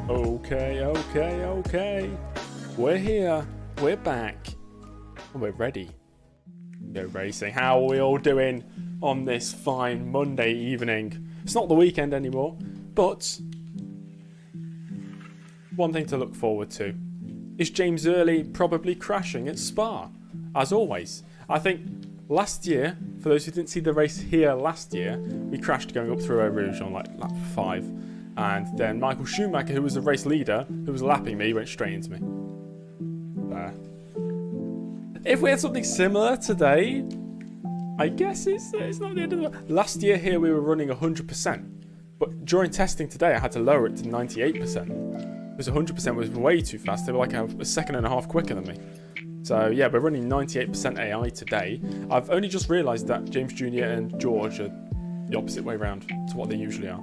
Okay. We're here. We're back. And we're ready to go racing. How are we all doing on this fine Monday evening? It's not the weekend anymore, but one thing to look forward to is James Early probably crashing at Spa, as always. I think last year, for those who didn't see the race here last year, we crashed going up through Rouge on like lap 5. And then Michael Schumacher, who was the race leader, who was lapping me, went straight into me. If we had something similar today, I guess it's not the end of the world. Last year here we were running 100%. But during testing today, I had to lower it to 98%. Because 100% was way too fast. They were like a second and a half quicker than me. So yeah, we're running 98% AI today. I've only just realised that James Jr. and George are the opposite way around to what they usually are.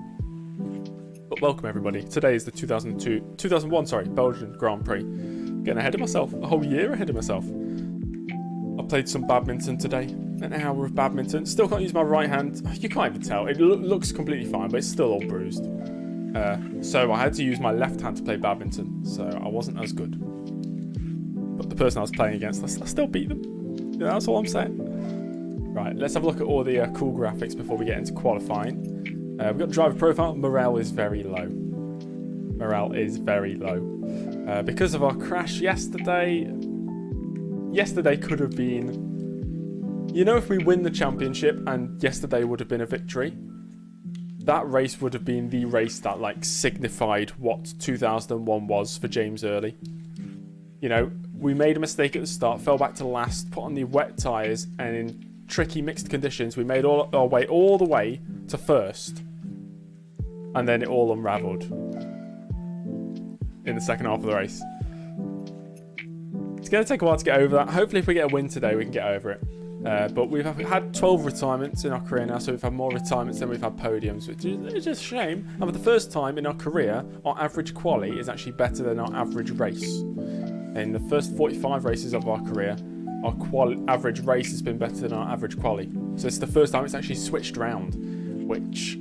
But welcome everybody. Today is the 2001 Belgian Grand Prix. Getting ahead of myself, a whole year ahead of myself. I played some badminton today. An hour of badminton. Still can't use my right hand. You can't even tell. It looks completely fine, but it's still all bruised. So I had to use my left hand to play badminton. So I wasn't as good. But the person I was playing against, I still beat them. Yeah, that's all I'm saying. Right, let's have a look at all the cool graphics before we get into qualifying. We've got driver profile. Morale is very low. Because of our crash yesterday. Yesterday could have been... You know, if we win the championship and yesterday would have been a victory, that race would have been the race that like signified what 2001 was for James Early. You know, we made a mistake at the start, fell back to last, put on the wet tyres, and in tricky mixed conditions we made our way all the way to first, and then it all unravelled in the second half of the race. It's going to take a while to get over that. Hopefully if we get a win today we can get over it. But we've had 12 retirements in our career now, so we've had more retirements than we've had podiums, which is just a shame. And for the first time in our career, our average quali is actually better than our average race. In the first 45 races of our career, our average race has been better than our average quali. So it's the first time it's actually switched around, which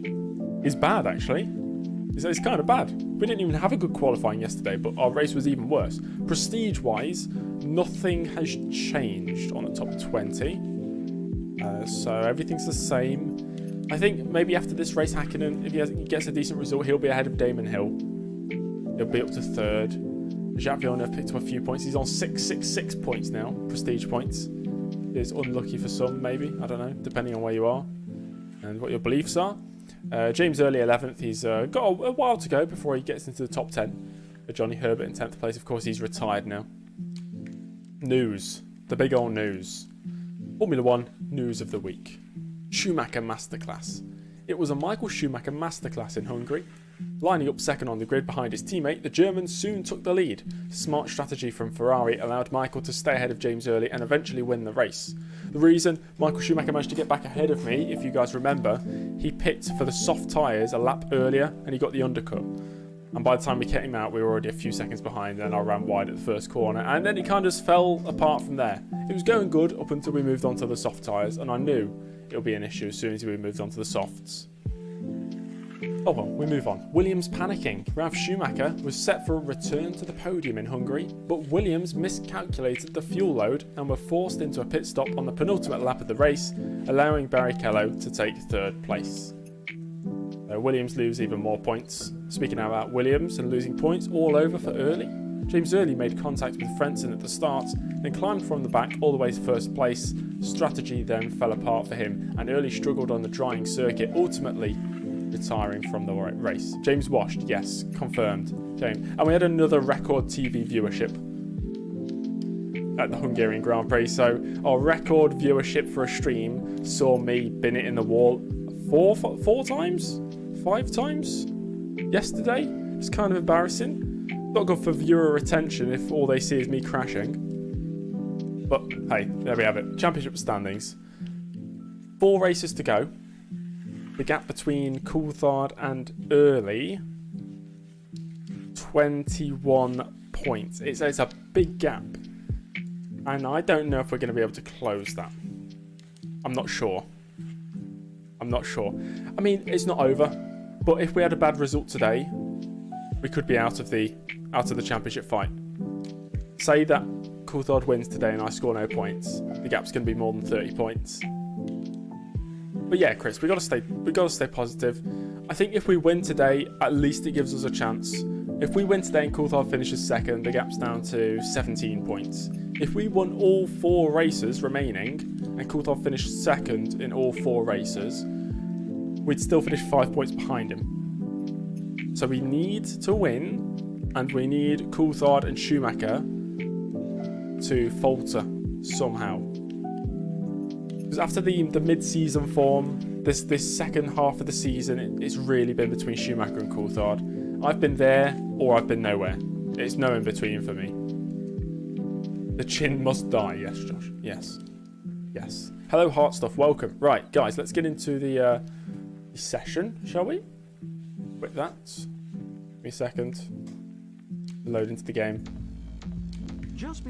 is bad actually. It's kind of bad. We didn't even have a good qualifying yesterday, but our race was even worse. Prestige-wise, nothing has changed on the top 20. So everything's the same. I think maybe after this race, Hakkinen, if he gets a decent result, he'll be ahead of Damon Hill. He'll be up to 3rd. Jacques Villeneuve picked up a few points. He's on 666 points now, prestige points. Is unlucky for some, maybe. I don't know, depending on where you are and what your beliefs are. James Early 11th. He's got a while to go before he gets into the top 10. Johnny Herbert in 10th place. Of course, he's retired now. News. The big old news. Formula 1 news of the week. Schumacher Masterclass. It was a Michael Schumacher Masterclass in Hungary. Lining up second on the grid behind his teammate, the German soon took the lead. Smart strategy from Ferrari allowed Michael to stay ahead of James Early and eventually win the race. The reason Michael Schumacher managed to get back ahead of me, if you guys remember, he picked for the soft tyres a lap earlier and he got the undercut. And by the time we kept him out, we were already a few seconds behind, and I ran wide at the first corner. And then it kind of just fell apart from there. It was going good up until we moved on to the soft tyres, and I knew it would be an issue as soon as we moved on to the softs. Oh well, we move on. Williams panicking. Ralf Schumacher was set for a return to the podium in Hungary, but Williams miscalculated the fuel load and were forced into a pit stop on the penultimate lap of the race, allowing Barrichello to take 3rd place. Williams lose even more points. Speaking now about Williams and losing points, all over for Early. James Early made contact with Frentzen at the start, then climbed from the back all the way to 1st place. Strategy then fell apart for him, and Early struggled on the drying circuit, ultimately retiring from the race. James washed, yes, confirmed. James. And we had another record TV viewership at the Hungarian Grand Prix. So our record viewership for a stream saw me bin it in the wall 4 times? 5 times yesterday. It's kind of embarrassing. Not good for viewer retention if all they see is me crashing. But hey, there we have it. Championship standings. 4 races to go. The gap between Coulthard and Early, 21 points. It's a big gap. And I don't know if we're going to be able to close that. I'm not sure. I mean, it's not over. But if we had a bad result today, we could be out of the championship fight. Say that Coulthard wins today and I score no points. The gap's going to be more than 30 points. But yeah, Chris, we got to stay positive. I think if we win today, at least it gives us a chance. If we win today and Coulthard finishes second, the gap's down to 17 points. If we won all 4 races remaining and Coulthard finished second in all 4 races, we'd still finish 5 points behind him. So we need to win, and we need Coulthard and Schumacher to falter somehow. Because after the mid-season form, this second half of the season, it's really been between Schumacher and Coulthard. I've been there, or I've been nowhere. It's no in between for me. The chin must die. Yes, Josh. Yes. Yes. Hello, Heartstuff. Welcome. Right, guys, let's get into the session, shall we? With that. Give me a second. Load into the game. Just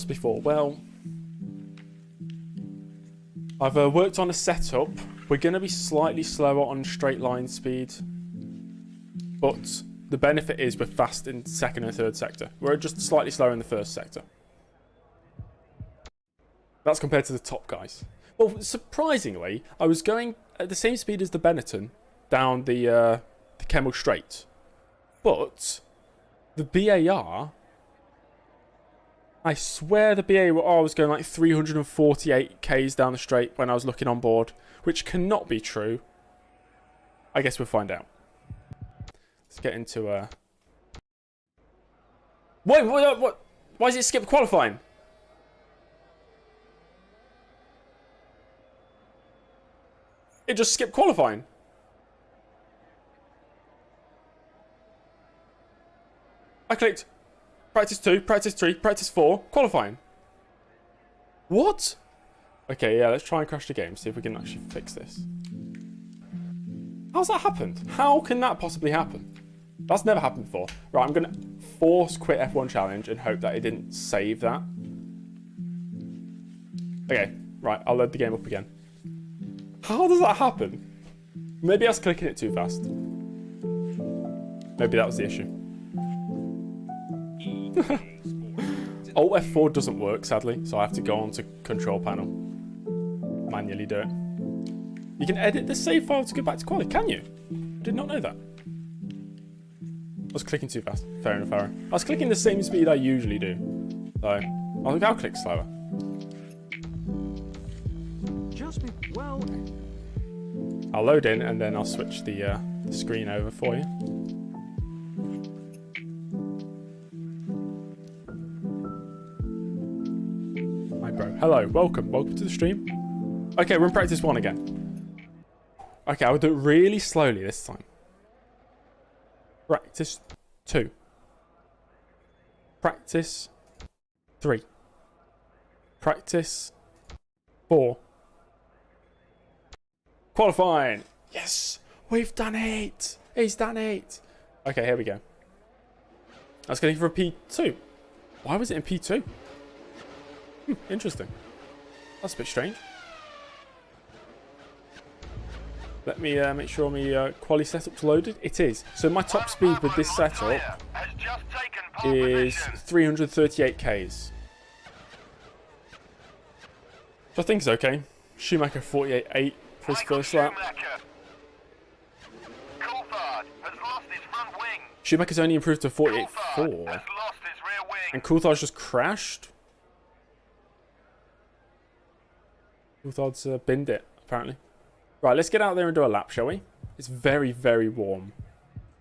before, well, I've worked on a setup. We're going to be slightly slower on straight line speed, but the benefit is we're fast in second and third sector. We're just slightly slower in the first sector. That's compared to the top guys. Well, surprisingly, I was going at the same speed as the Benetton down the Kemmel Straight, but the BAR, I swear the BAR was going like 348 k's down the straight when I was looking on board, which cannot be true. I guess we'll find out. Let's get into Wait, what? Why is it skip qualifying? It just skipped qualifying. I clicked practice 2, practice 3, practice 4, qualifying. What? Okay, yeah, let's try and crash the game, see if we can actually fix this. How's that happened? How can that possibly happen? That's never happened before. Right, I'm going to force quit F1 challenge and hope that it didn't save that. Okay, right, I'll load the game up again. How does that happen? Maybe I was clicking it too fast. Maybe that was the issue. Alt F4 doesn't work, sadly, so I have to go on to control panel. Manually do it. You can edit the save file to go back to quality, can you? I did not know that. I was clicking too fast. Fair enough, Aaron. I was clicking the same speed I usually do. So, I'll click slower. Well, I'll load in and then I'll switch the screen over for you. Hi, bro. Hello. Welcome. Welcome to the stream. Okay, we're in practice 1 again. Okay, I'll do it really slowly this time. Practice 2. Practice 3. Practice 4. Qualifying. Yes, we've done it. He's done it. Okay, here we go. I was going for a P2. Why was it in P2? Interesting. That's a bit strange. Let me make sure my quali setup's loaded. It is. So my top speed with this setup is 338 k's. Which I think is okay. Schumacher 48.8 for his first lap. Schumacher's only improved to 48.4. And Coulthard's just crashed. Coulthard's binned it, apparently. Right, let's get out there and do a lap, shall we? It's very, very warm.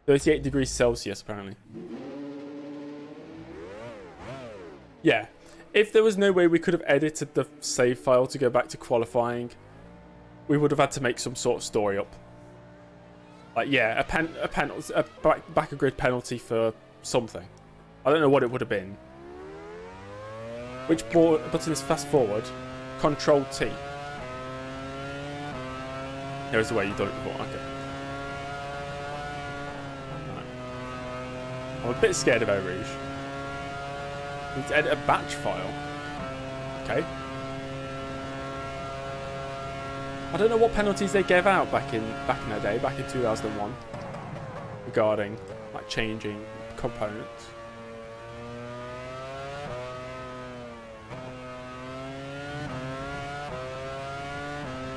38 degrees Celsius, apparently. Yeah. If there was no way we could have edited the save file to go back to qualifying, we would have had to make some sort of story up. Like, yeah, a back of grid penalty for something. I don't know what it would have been. Which button is fast forward? Control T. Here's the way you've done it before. Okay. Right. I'm a bit scared of Eau Rouge. I need to edit a batch file. Okay. I don't know what penalties they gave out back in their day, back in 2001. regarding like changing components.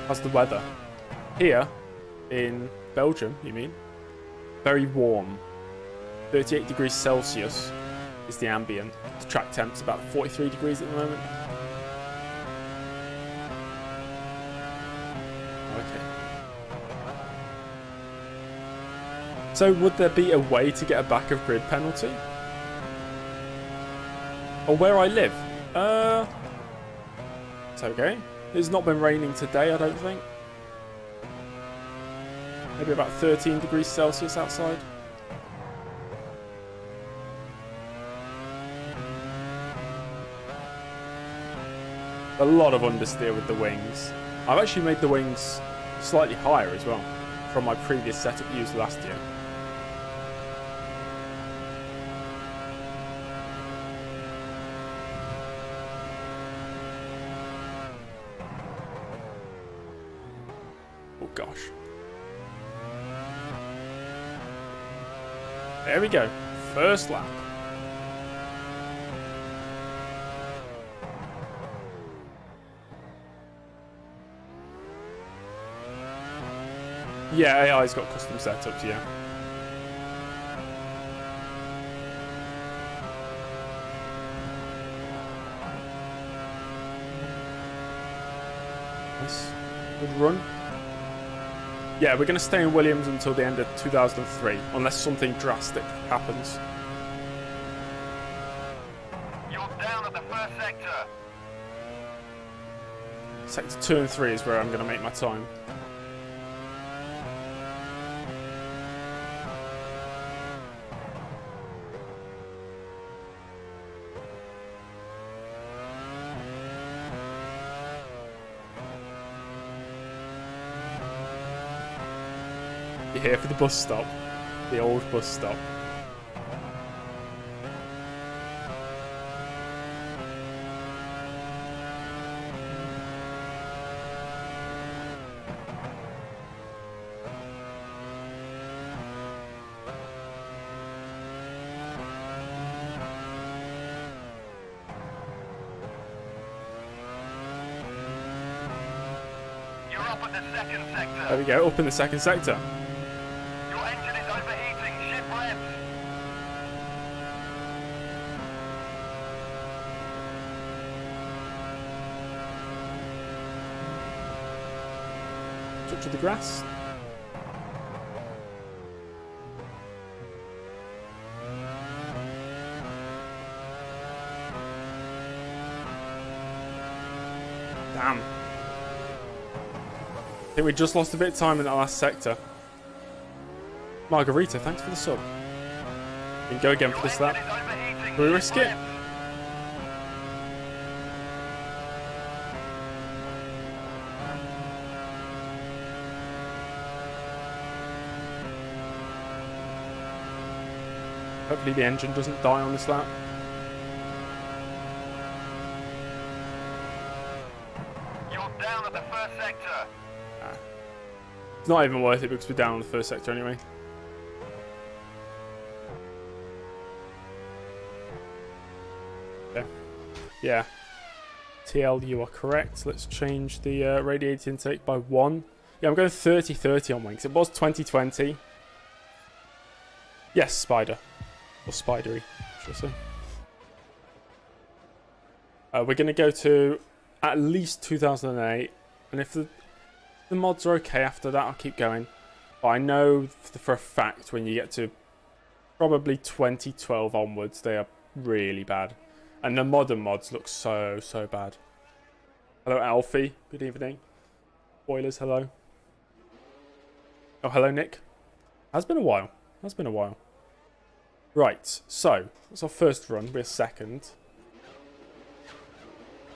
How's the weather? Here in Belgium, you mean? Very warm. 38 degrees Celsius is the ambient. The track temp's about 43 degrees at the moment. Okay. So would there be a way to get a back of grid penalty? Or where I live? It's okay. It's not been raining today, I don't think. Maybe about 13 degrees Celsius outside. A lot of understeer with the wings. I've actually made the wings slightly higher as well from my previous setup used last year. Oh gosh. There we go. First lap. Yeah, AI's got custom setups, yeah. Nice. Good run. Yeah, we're going to stay in Williams until the end of 2003, unless something drastic happens. You're down at the first sector. Sector 2 and 3 is where I'm going to make my time. You're here for the bus stop. The old bus stop. You're up at the second sector. There we go, up in the second sector. Your engine is overheating. Shift revs. Touch of the grass. Damn. I think we just lost a bit of time in that last sector. Margarita, thanks for the sub. We can go again for this lap. Will we risk it? Hopefully the engine doesn't die on this lap. You're down at the first sector. It's not even worth it because we're down on the first sector anyway. Yeah. TL, you are correct. Let's change the radiator intake by 1. Yeah, I'm going 30-30 on wings. It was 2020. Yes, Spider. Or Spidery, should I say. We're going to go to at least 2008. And if the mods are okay after that, I'll keep going. But I know for a fact when you get to probably 2012 onwards, they are really bad. And the modern mods look so bad. Hello, Alfie. Good evening. Spoilers, hello. Oh, hello, Nick. Has been a while. Has been a while. Right, so that's our first run. We're second.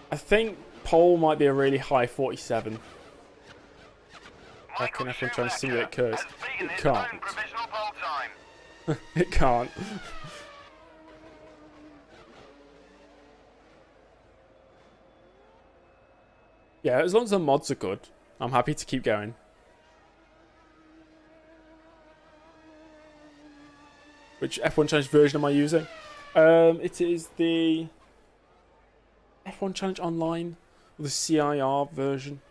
I think pole might be a really high 47. I reckon everyone trying to simulate curves. It can't. It can't. Yeah, as long as the mods are good, I'm happy to keep going. Which F1 Challenge version am I using? It is the F1 Challenge Online, or the CIR version.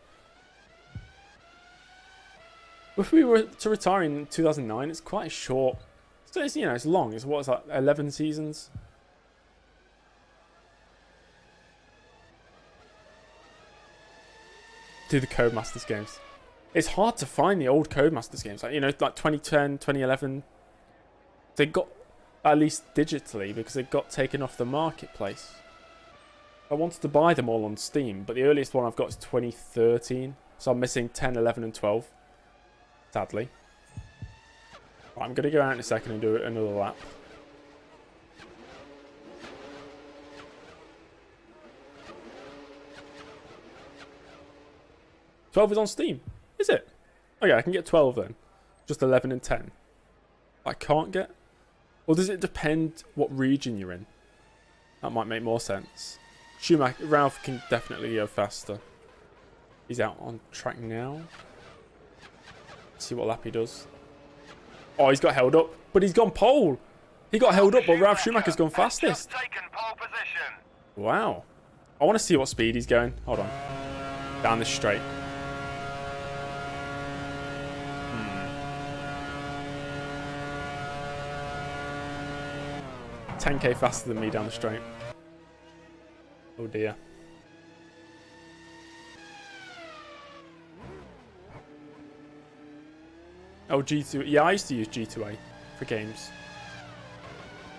If we were to retire in 2009, it's quite short. So it's, you know, it's long. It's what is that, 11 seasons? Do the Codemasters games. It's hard to find the old Codemasters games. Like, you know, like 2010, 2011. They got, at least digitally, because they got taken off the marketplace. I wanted to buy them all on Steam, but the earliest one I've got is 2013. So I'm missing 10, 11, and 12. Sadly. Right, I'm going to go out in a second and do another lap. "12 is on Steam. Is it? Okay, I can get 12 then. Just 11 and 10. I can't get? Or does it depend what region you're in? That might make more sense. Schumacher, Ralph can definitely go faster. He's out on track now. Let's see what lap he does. Oh, he's got held up, but he's gone pole. He got held up, but Ralph Schumacher's gone fastest. Taken pole position. Wow. I want to see what speed he's going. Hold on. Down this straight. 10k faster than me down the straight. Oh dear. Oh, G2. Yeah, I used to use G2A for games.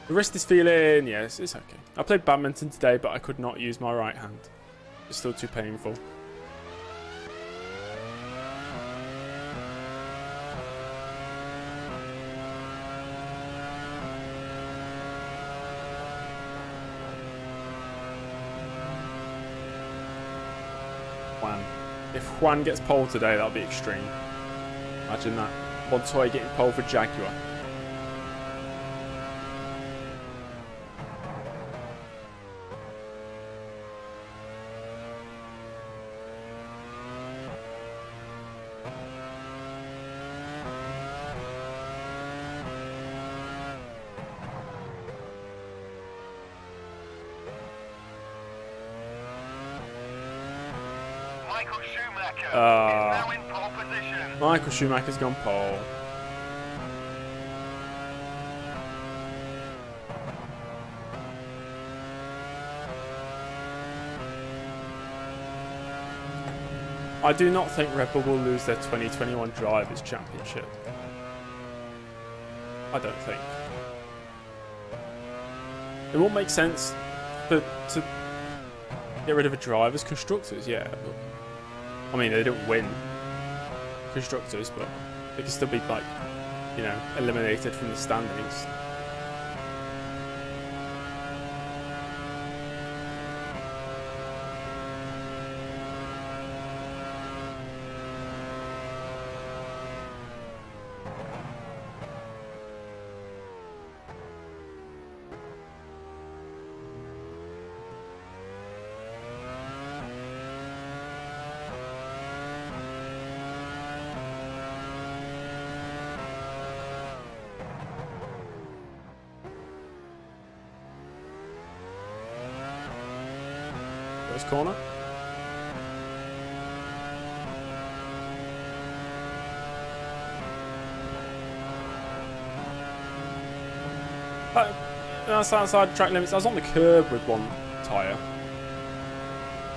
The wrist is feeling... Yes, it's okay. I played badminton today, but I could not use my right hand. It's still too painful. Juan. If Juan gets pole today, that'll be extreme. Imagine that. Montoya getting pole for Jaguar. Michael Schumacher is now in pole position. Michael Schumacher's gone pole. I do not think Red Bull will lose their 2021 Drivers' Championship. I don't think. It won't make sense to get rid of a Drivers' Constructors, yeah. But, I mean, they don't win Constructors, but they can still be, like, you know, eliminated from the standings. First corner. That's outside track limits. I was on the curb with one tyre.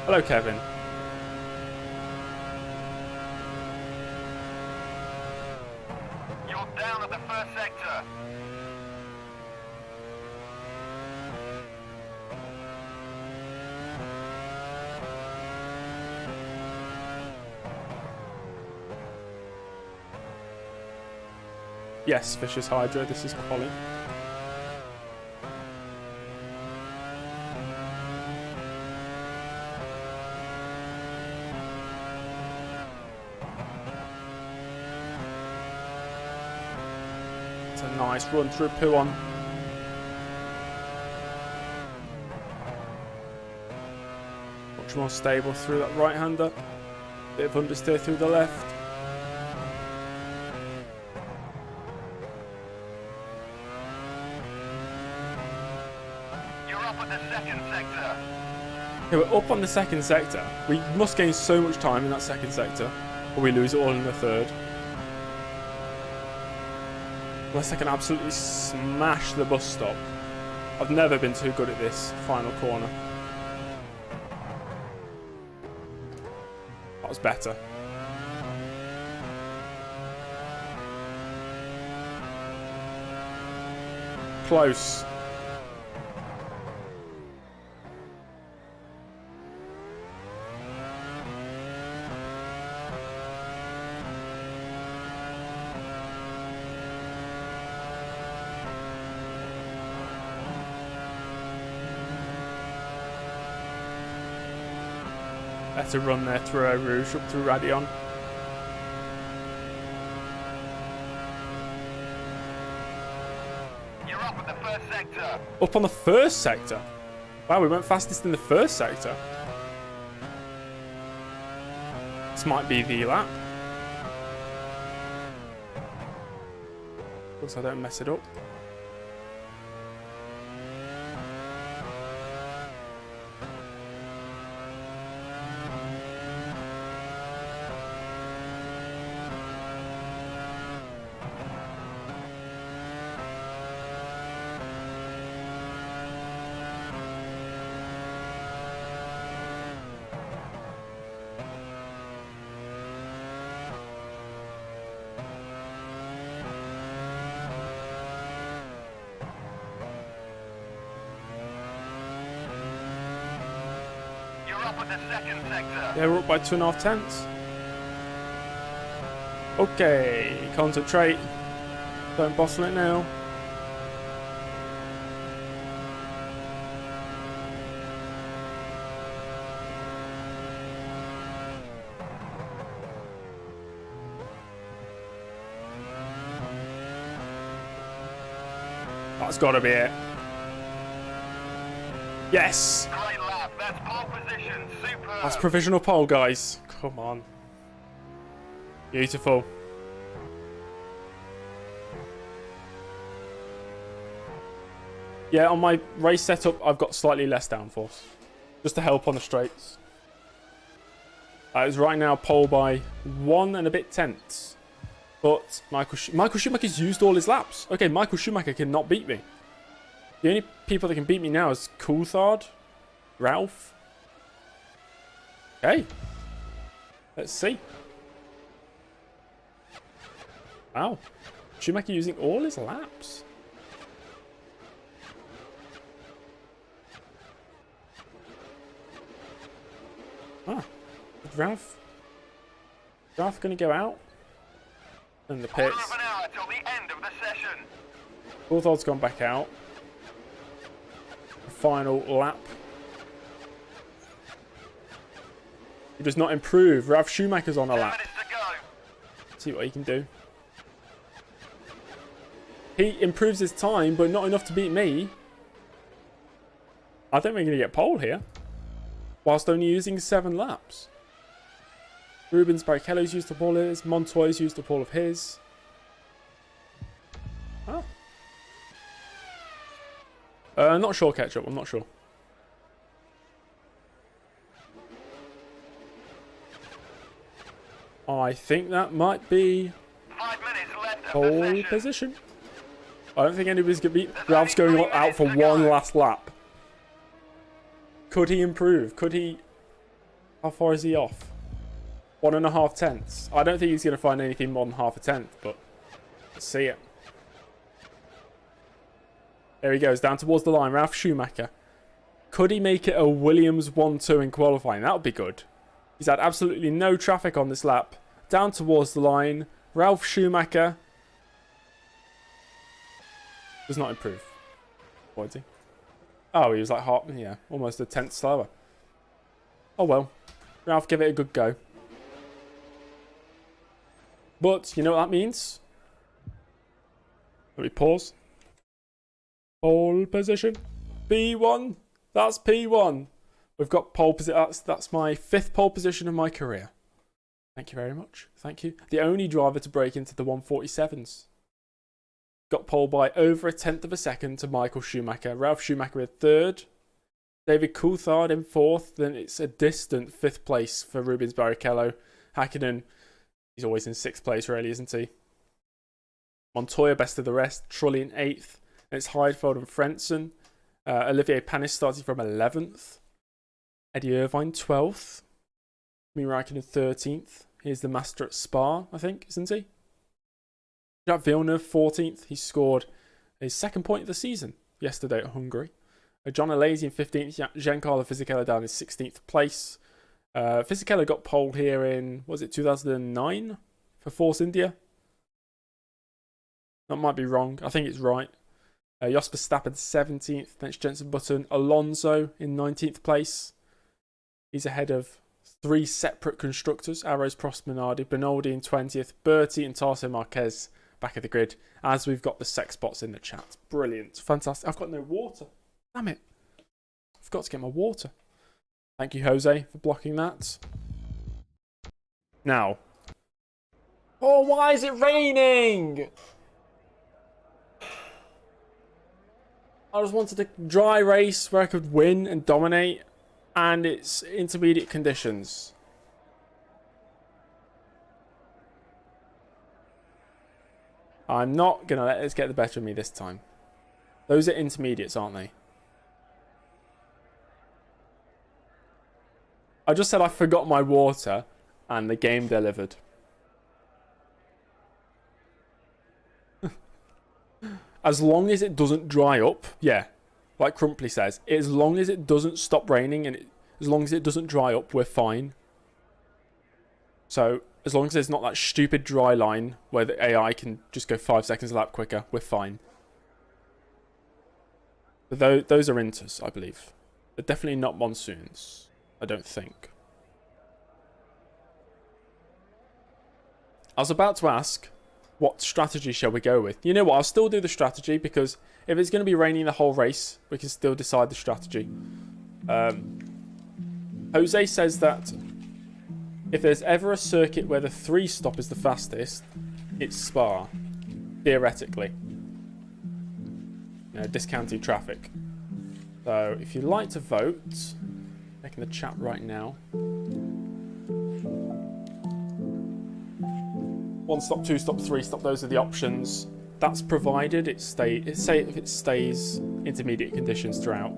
Hello, Kevin. You're down at the first sector. Yes, Vicious Hydra. This is quali. It's a nice run through Puon. Much more stable through that right-hander. Bit of understeer through the left. up at the second sector. Okay, we're up on the second sector. We must gain so much time in that second sector, or we lose it all in the third. Unless I can absolutely smash the bus stop. I've never been too good at this final corner. That was better. Close. Better run there through Eau Rouge up through Radion. You're up at the first sector. Up on the first sector. Wow, we went fastest in the first sector. This might be the lap. Of course I don't mess it up. Up at the second sector. Yeah, we're up by 2.5 tenths. Okay, concentrate. Don't bustle it now. That's got to be it. Yes! Great lap. That's pole position. Superb. That's provisional pole, guys. Come on. Beautiful. Yeah, on my race setup, I've got slightly less downforce. Just to help on the straights. It's right now pole by 1 and a bit tenths. But Michael Schumacher's used all his laps. Okay, Michael Schumacher cannot beat me. The only people that can beat me now is Coulthard, Ralph. Okay. Let's see. Wow. Schumacher using all his laps. Ah. Is Ralph going to go out? In the pits. Quarter of an hour till the end of the session. Coulthard's gone back out. Final lap. He does not improve. Ralph Schumacher's on a 10 lap. minutes to go. See what he can do. He improves his time, but not enough to beat me. I think we're going to get pole here. Whilst only using 7 laps. Rubens Barrichello's used up all of his. Montoya's used up all of his. Oh. Not sure, Ketchup. I'm not sure. I think that might be 5 minutes left of the pole session. position. I don't think anybody's going to beat... Ralph's going out for one last lap. Could he improve? Could he... How far is he off? 1.5 tenths. I don't think he's going to find anything more than half a tenth, but let's see it. There he goes, down towards the line. Ralph Schumacher. Could he make it a Williams 1-2 in qualifying? That would be good. He's had absolutely no traffic on this lap. Down towards the line. Ralph Schumacher does not improve. What did he? Oh, he was like half, yeah, almost a tenth slower. Oh well. Ralph, give it a good go. But you know what that means? Let me pause. Pole position. P1. That's P1. We've got pole position. That's my 5th pole position of my career. Thank you very much. Thank you. The only driver to break into the 147s. Got pole by over a tenth of a second to Michael Schumacher. Ralph Schumacher with 3rd. David Coulthard in 4th. Then it's a distant 5th place for Rubens Barrichello. Hakkinen, he's always in 6th place, really, isn't he? Montoya, best of the rest. Trulli in 8th. And it's Heidfeld and Frentzen. Olivier Panis starting from 11th. Eddie Irvine, 12th. Kimi Räikkönen, 13th. He's the master at Spa, I think, isn't he? Jacques Villeneuve, 14th. He scored his 2nd point of the season yesterday at Hungary. John Alesi in 15th. Giancarlo Fisichella down in 16th place. Fisichella got pole here in, was it 2009 for Force India? That might be wrong. I think it's right. Jos Verstappen 17th. Then it's Jenson Button. Alonso in 19th place. He's ahead of 3 separate constructors. Arrows, Prost, Minardi. Bernaldi in 20th. Bertie and Tarso Marquez back of the grid. As we've got the sex bots in the chat. Brilliant. Fantastic. I've got no water. Damn it. I forgot to get my water. Thank you, Jose, for blocking that. Now. Oh, why is it raining? I just wanted a dry race where I could win and dominate. And it's intermediate conditions. I'm not going to let this get the better of me this time. Those are intermediates, aren't they? I just said I forgot my water, and the game delivered. As long as it doesn't dry up, yeah, like Crumpley says, as long as it doesn't stop raining and as long as it doesn't dry up, we're fine. So, as long as there's not that stupid dry line where the AI can just go 5 seconds a lap quicker, we're fine. But those are inters, I believe. They're definitely not monsoons. I don't think. I was about to ask, what strategy shall we go with? You know what, I'll still do the strategy because if it's going to be raining the whole race, we can still decide the strategy. Jose says that if there's ever a circuit where the 3-stop is the fastest, it's Spa, theoretically. You know, discounting traffic. So if you'd like to vote, checking the chat right now. 1-stop, 2-stop, 3-stop, those are the options. That's provided it stays intermediate conditions throughout.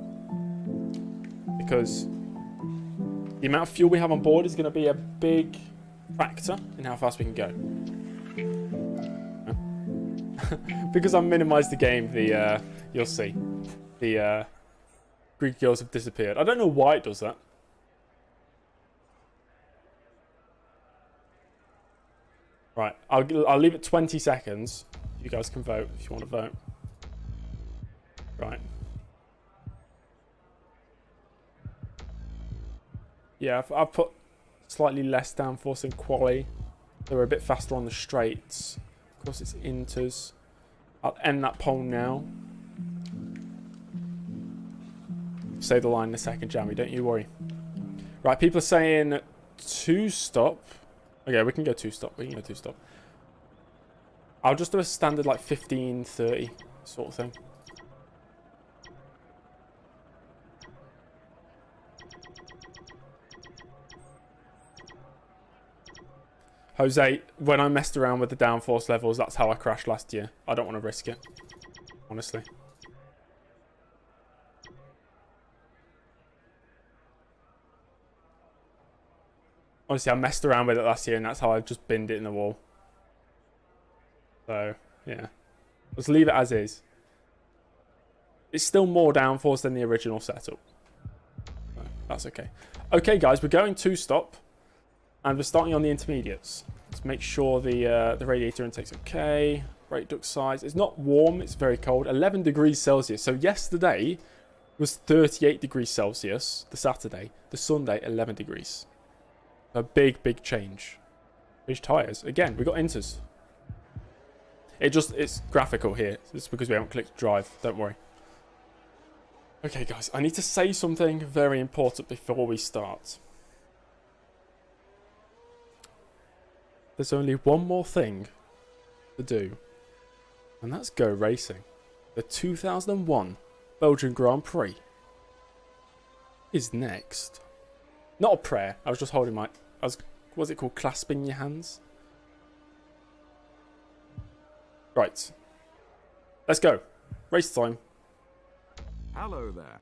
Because the amount of fuel we have on board is going to be a big factor in how fast we can go. Because I minimised the game, you'll see. The Greek girls have disappeared. I don't know why it does that. Right, I'll leave it 20 seconds. You guys can vote if you want to vote. Right. Yeah, I've put slightly less downforce in quali. They were a bit faster on the straights. Of course, it's inters. I'll end that poll now. Say the line in a second, Jammy. Don't you worry. Right, people are saying 2-stop. Okay, we can go 2-stop. We can go 2-stop. I'll just do a standard like 15, 30 sort of thing. Jose, when I messed around with the downforce levels, that's how I crashed last year. I don't want to risk it, honestly. Honestly, I messed around with it last year, and that's how I just binned it in the wall. So, yeah. Let's leave it as is. It's still more downforce than the original setup. So, that's okay. Okay, guys, we're going 2-stop. And we're starting on the intermediates. Let's make sure the radiator intake's okay. Brake duct size. It's not warm, it's very cold. 11 degrees Celsius. So yesterday was 38 degrees Celsius. The Saturday. The Sunday, 11 degrees. A big, big change. Which tyres? Again, we got inters. It's graphical here. It's because we haven't clicked drive. Don't worry. Okay, guys. I need to say something very important before we start. There's only one more thing to do. And that's go racing. The 2001 Belgian Grand Prix. is next? Not a prayer. I was just holding my... What's it called? Clasping your hands? Right. Let's go. Race time. Hello there.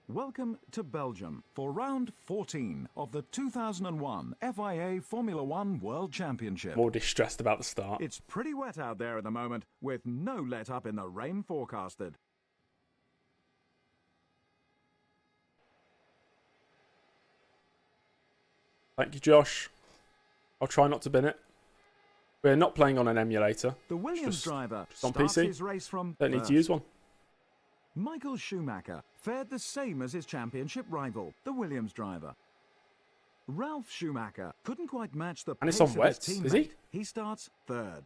Welcome to Belgium for round 14 of the 2001 FIA Formula One World Championship. More distressed about the start. It's pretty wet out there at the moment, with no let-up in the rain forecasted. Thank you, Josh. I'll try not to bin it. We're not playing on an emulator. The Williams driver just on starts PC. his race from Don't need first. to use one. Michael Schumacher fared the same as his championship rival, the Williams driver. Ralf Schumacher couldn't quite match the And it's pace on of his wets, is teammate. he? He starts third.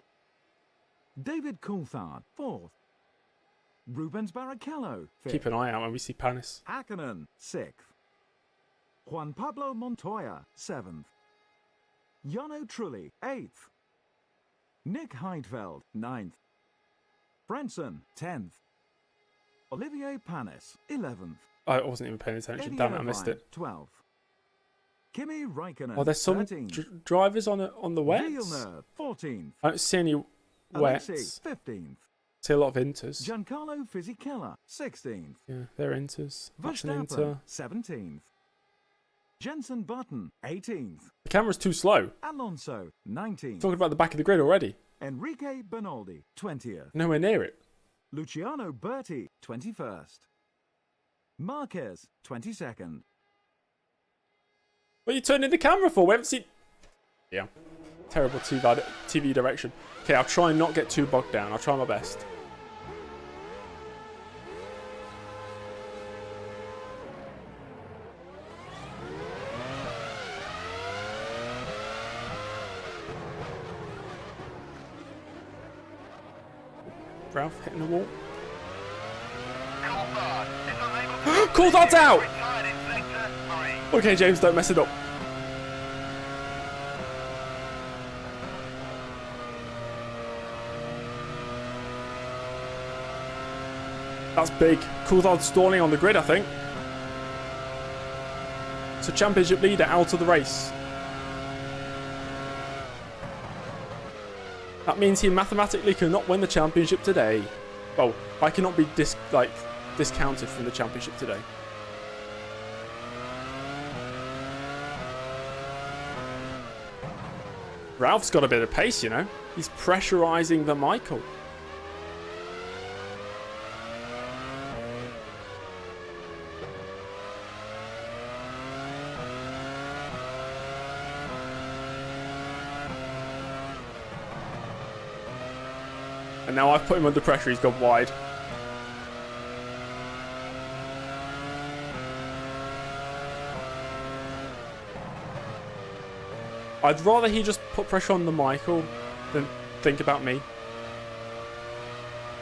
David Coulthard, fourth. Rubens Barrichello, fifth. Keep an eye out when we see Panis. Hakkinen, sixth. Juan Pablo Montoya, seventh. Jarno Trulli, eighth. Nick Heidfeld, ninth. Frentzen, 10th. Olivier Panis, 11th. I wasn't even paying attention. Eddie Damn it, I missed Irvine, it. 12th. Kimi Räikkönen, Oh, there's some 13th. drivers on the wets. Villeneuve, 14th. I don't see any wets. Alexi, 15th. See a lot of inters. Giancarlo Fisichella, 16th. Yeah, they're inters. That's an inter. Verstappen, 17th. Jenson Button, 18th. The camera's too slow. Alonso, 19th. Talking about the back of the grid already. Enrique Bernaldi, 20th. Nowhere near it. Luciano Berti, 21st. Marquez, 22nd. What are you turning the camera for? We haven't seen... Yeah. Terrible TV direction. Okay, I'll try and not get too bogged down. I'll try my best. Ralph hitting the wall. Coulthard is unable to... Coulthard's out! Retired in sector 3. Okay, James, don't mess it up. That's big. Coulthard stalling on the grid, I think. So championship leader out of the race. That means he mathematically cannot win the championship today. Well, I cannot be discounted from the championship today. Ralph's got a bit of pace, you know. He's pressurising the Michael. And now I've put him under pressure, he's gone wide. I'd rather he just put pressure on the Michael than think about me.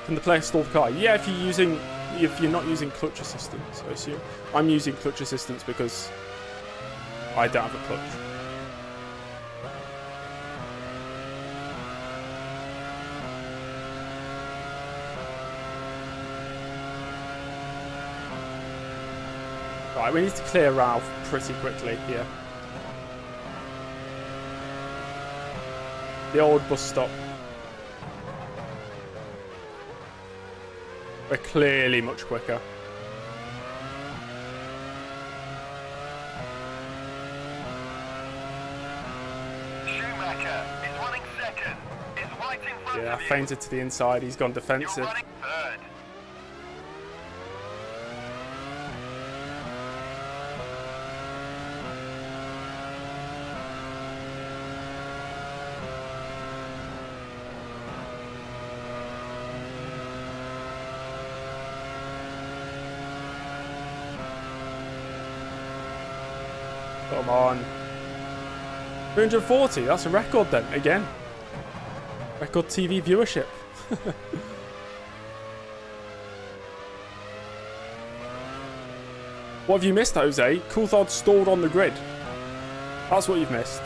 Can the player stall the car? Yeah, if you're not using clutch assistance, I assume. I'm using clutch assistance because I don't have a clutch. Right, we need to clear Ralph pretty quickly here. The old bus stop. We're clearly much quicker. Schumacher is running second. Is right in front Yeah, of you. fainted to the inside. He's gone You're defensive. running third. Come on. 340. That's a record then. Again. Record TV viewership. What have you missed, Jose? Coulthard stalled on the grid. That's what you've missed.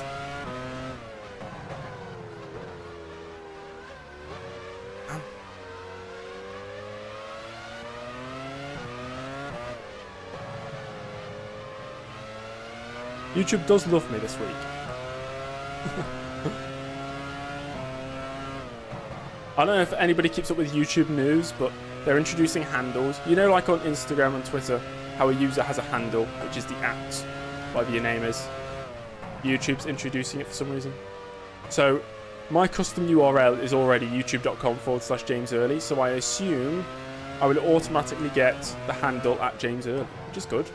YouTube does love me this week. I don't know if anybody keeps up with YouTube news, but they're introducing handles. You know, like on Instagram and Twitter, how a user has a handle, which is the @ whatever your name is. YouTube's introducing it for some reason. So my custom URL is already youtube.com/James Early, so I assume I will automatically get the handle @James Early, which is good.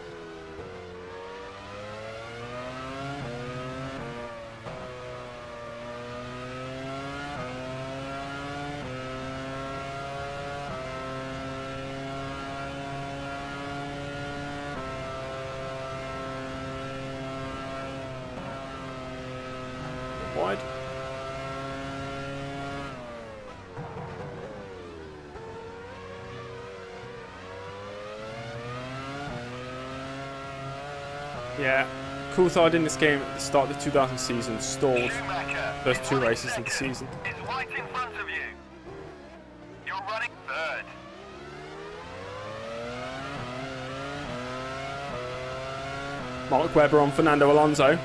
Wide. Yeah, Coulthard in this game at the start of the 2000 season stalled first 2 races of the season. It's right in front of you. You're running third. Mark Webber on Fernando Alonso.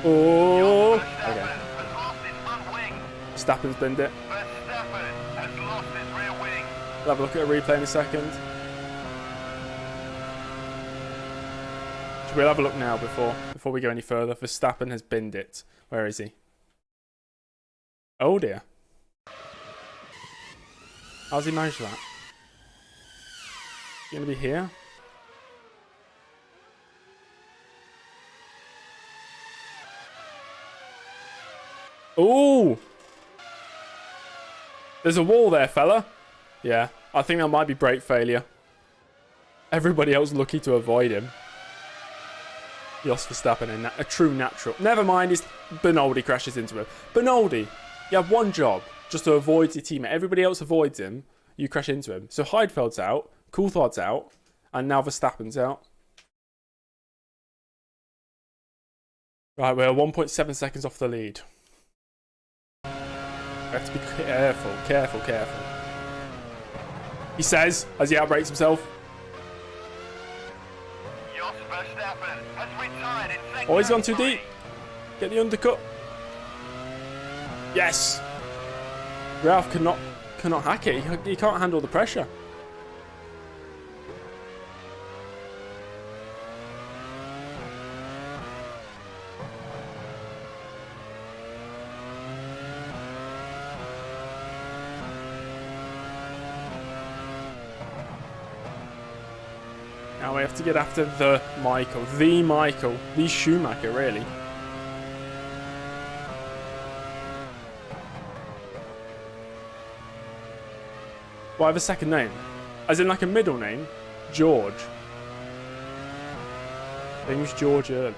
Oh, Verstappen okay. has lost his front wing. Verstappen's binned it. Verstappen has lost his rear wing. We'll have a look at a replay in a second. Should we have a look now before we go any further? Verstappen has binned it. Where is he? Oh dear. How's he managed that? Is he going to be here? Ooh! There's a wall there, fella. Yeah, I think that might be brake failure. Everybody else lucky to avoid him. Jos Verstappen in a true natural. Never mind, Bernoldi crashes into him. Bernoldi, you have one job, just to avoid your teammate. Everybody else avoids him, you crash into him. So Heidfeld's out, Coulthard's out, and now Verstappen's out. Right, we're 1.7 seconds off the lead. We have to be careful. He says, as he outbrakes himself. Jos Verstappen has retired in second. Oh, he's gone too deep. Get the undercut. Yes. Ralph cannot hack it. He can't handle the pressure. Now we have to get after the Schumacher, really. Well, I have a second name. As in like a middle name. George. James George Early.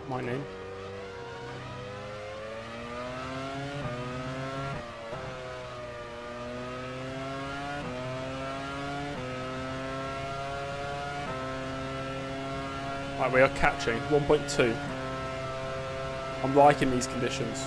My name. Right, we are catching 1.2. I'm liking these conditions.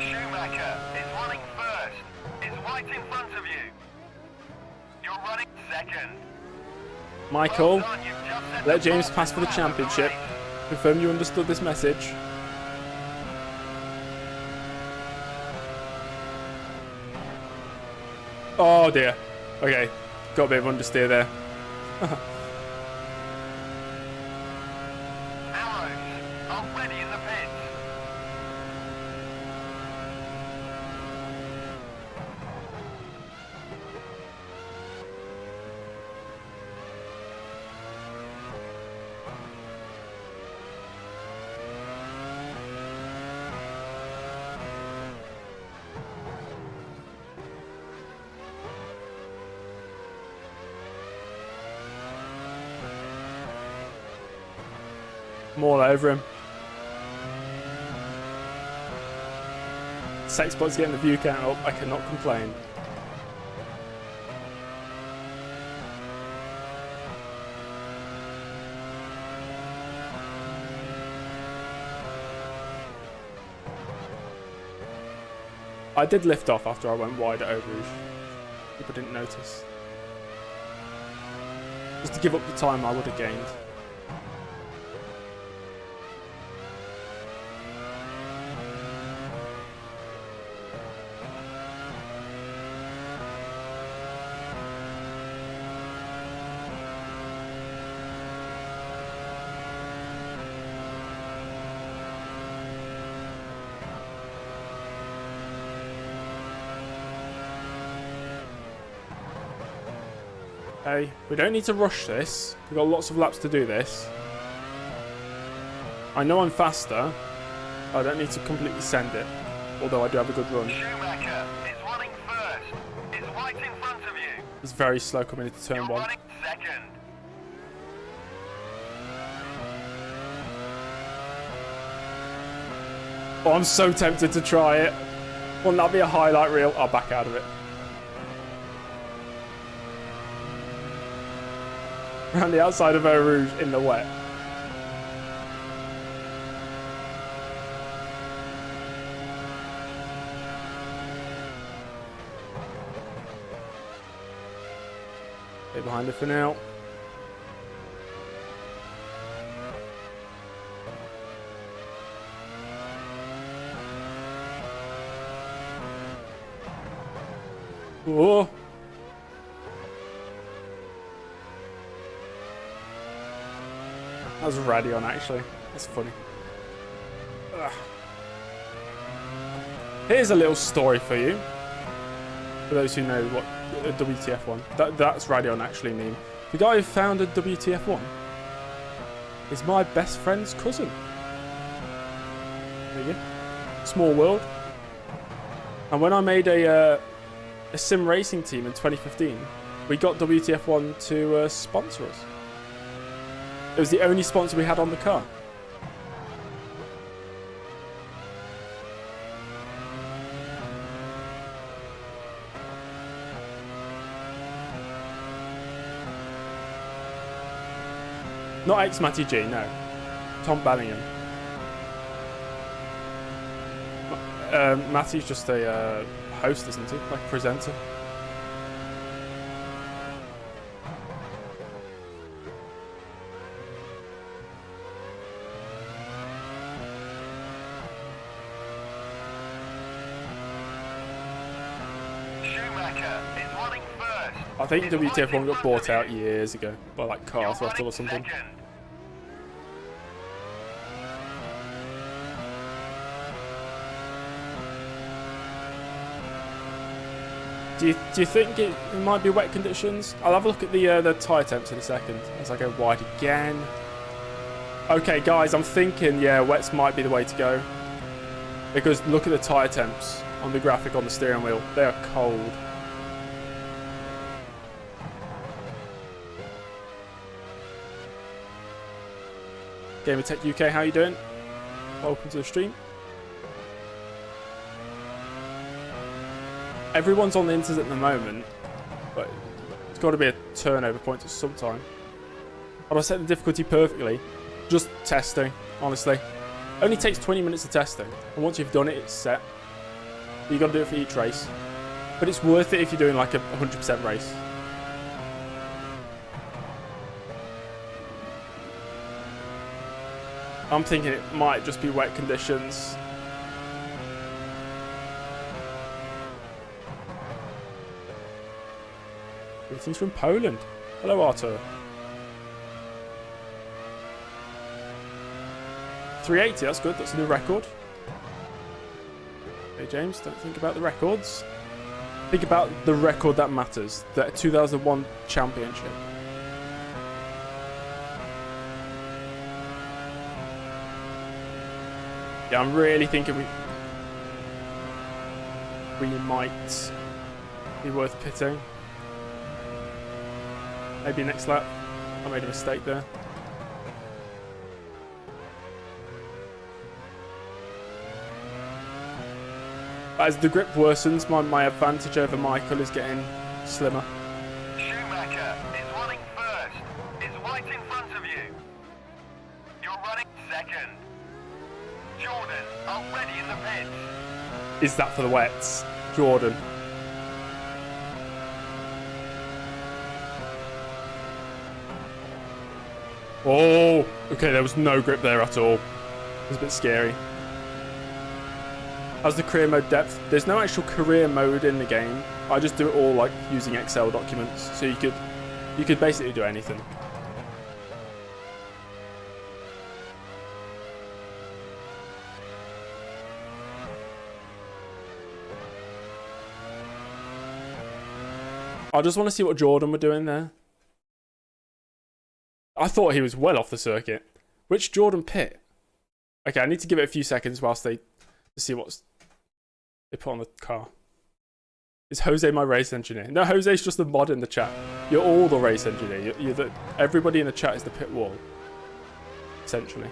Schumacher is running first. It's right in front of you. You're running second. Michael, Well done, you've just set let the James fastest pass for the lap of championship. race. Confirm you understood this message. Oh dear. Okay, got a bit of understeer there. Arrows are ready in the pits. I'm all over him. Safe spot's getting the view count up. I cannot complain. I did lift off after I went wide at Eau Rouge. People didn't notice. Just to give up the time I would have gained. Okay, we don't need to rush this. We've got lots of laps to do this. I know I'm faster. I don't need to completely send it. Although I do have a good run. Schumacher is running first. It's right in front of you. It's very slow coming into turn You're 1. running second. Oh, I'm so tempted to try it. Wouldn't that be a highlight reel? I'll back out of it. Around the outside of Eau Rouge in the wet. Stay behind it for now. Whoa. That was Radion, actually. That's funny. Ugh. Here's a little story for you. For those who know what a WTF1. That's Radion actually mean. The guy who founded WTF1 is my best friend's cousin. There you go. Small world. And when I made a sim racing team in 2015, we got WTF1 to sponsor us. It was the only sponsor we had on the car. Not ex-Matty G, no. Tom Banningham. Matty's just a host, isn't he? Like a presenter. Schumacher is running first. I think It's WTF1 right in got front bought of you. out years ago by like Car You're Throttle or running something. second. Do you think it might be wet conditions? I'll have a look at the tyre temps in a second as I go wide again. Okay, guys, I'm thinking, yeah, wets might be the way to go. Because look at the tyre temps on the graphic on the steering wheel. They are cold. Gamer Tech UK, how you doing? Welcome to the stream. Everyone's on the inters at the moment, but it's got to be a turnover point at some time. How do I set the difficulty perfectly? Just testing, honestly. Only takes 20 minutes of testing, and once you've done it, it's set. You got to do it for each race, but it's worth it if you're doing like a 100% race. I'm thinking it might just be wet conditions. Greetings from Poland. Hello, Artur. 380, that's good. That's a new record. Hey, James, don't think about the records. Think about the record that matters. The 2001 championship. Yeah, I'm really thinking we might be worth pitting. Maybe next lap. I made a mistake there. As the grip worsens, my advantage over Michael is getting slimmer. Schumacher is running first. It's right in front of you. You're running second. Jordan already in the pits. Is that for the wets? Jordan. Oh, okay, there was no grip there at all. It was a bit scary. As the career mode depth, there's no actual career mode in the game. I just do it all like using Excel documents, so you could basically do anything. I just want to see what Jordan were doing there. I thought he was well off the circuit. Which Jordan pit? Okay, I need to give it a few seconds whilst they see what they put on the car. Is Jose my race engineer? No, Jose's just the mod in the chat. You're all the race engineer. Everybody in the chat is the pit wall, essentially.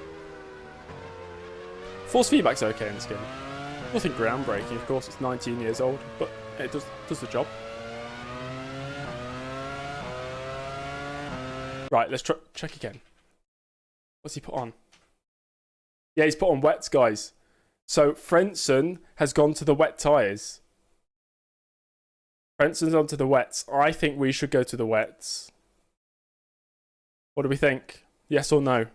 Force feedback's okay in this game. Nothing groundbreaking, of course. It's 19 years old, but it does the job. Right, let's check again. What's he put on? Yeah, he's put on wets, guys. So Frentzen has gone to the wet tyres. Frentzen's onto the wets. I think we should go to the wets. What do we think? Yes or no?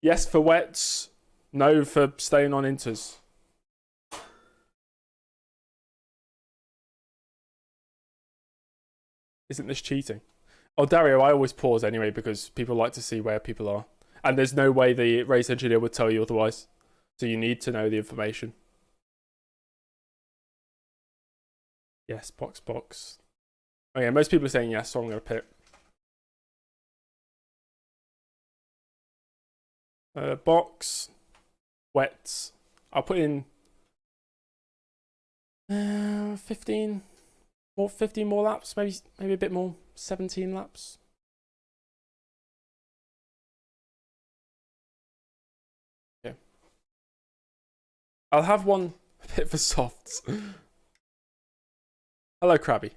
Yes for wets. No for staying on inters. Isn't this cheating? Oh, Dario, I always pause anyway because people like to see where people are. And there's no way the race engineer would tell you otherwise. So you need to know the information. Yes, box. Okay, most people are saying yes, so I'm going to pit. Box. Wets. I'll put in 15 more laps, maybe a bit more. 17 laps. Okay. I'll have one pit for softs. Hello, Krabby.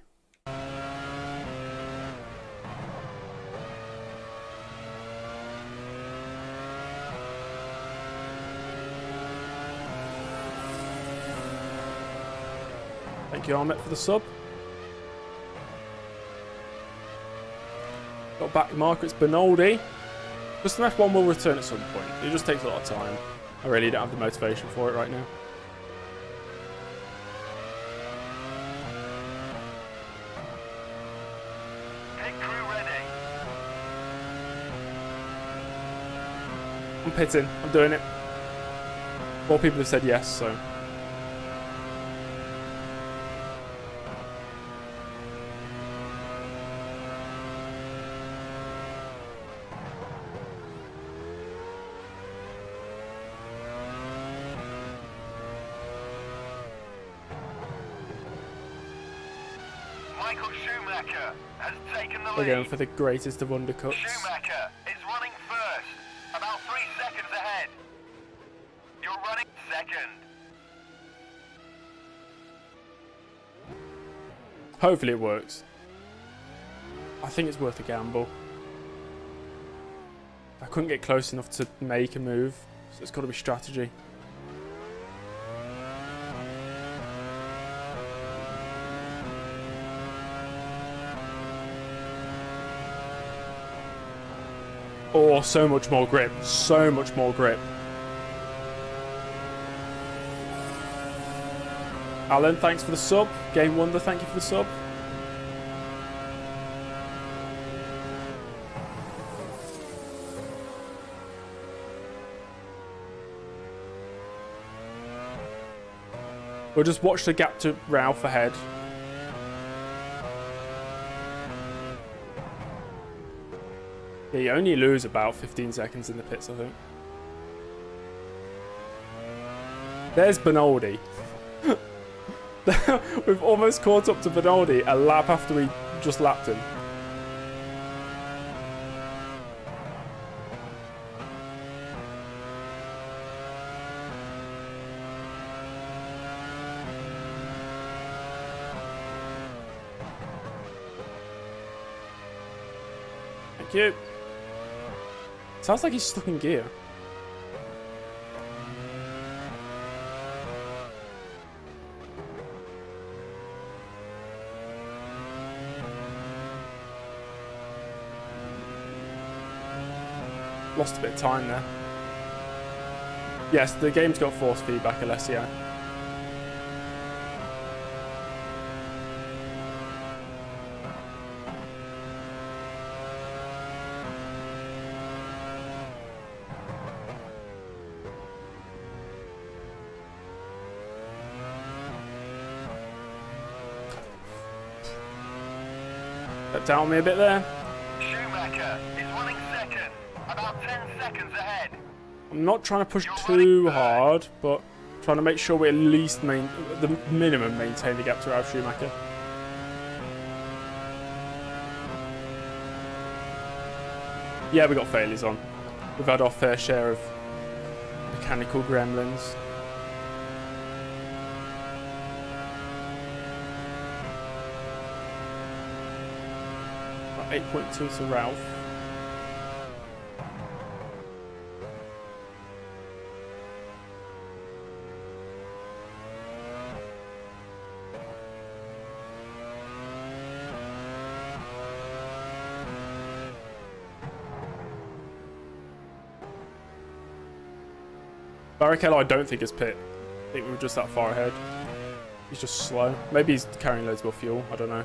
Thank you, Ahmet, for the sub. Got back marker, it's Benoldi. Custom F1 will return at some point. It just takes a lot of time. I really don't have the motivation for it right now. Pit crew ready. I'm pitting. I'm doing it. 4 people have said yes, so... We're going for the greatest of undercuts. Schumacher is running first, about 3 seconds ahead. You're running second. Hopefully it works. I think it's worth a gamble. I couldn't get close enough to make a move, so it's got to be strategy. Oh, so much more grip. So much more grip. Alan, thanks for the sub. Game Wonder, thank you for the sub. We'll just watch the gap to Ralph ahead. Yeah, you only lose about 15 seconds in the pits, I think. There's Benoldi. We've almost caught up to Benoldi a lap after we just lapped him. Thank you. Sounds like he's stuck in gear. lost a bit of time there. Yes, the game's got force feedback, Alessio. Stepped out on me a bit there. Schumacher is running second, about 10 seconds ahead. I'm not trying to push too hard, but trying to make sure we at least the minimum maintain the gap to Ralf Schumacher. Yeah, we got failures on. We've had our fair share of mechanical gremlins. About 8.2 to Ralph. Barrichello, I don't think is pit. I think we were just that far ahead. He's just slow. Maybe he's carrying loads more fuel. I don't know.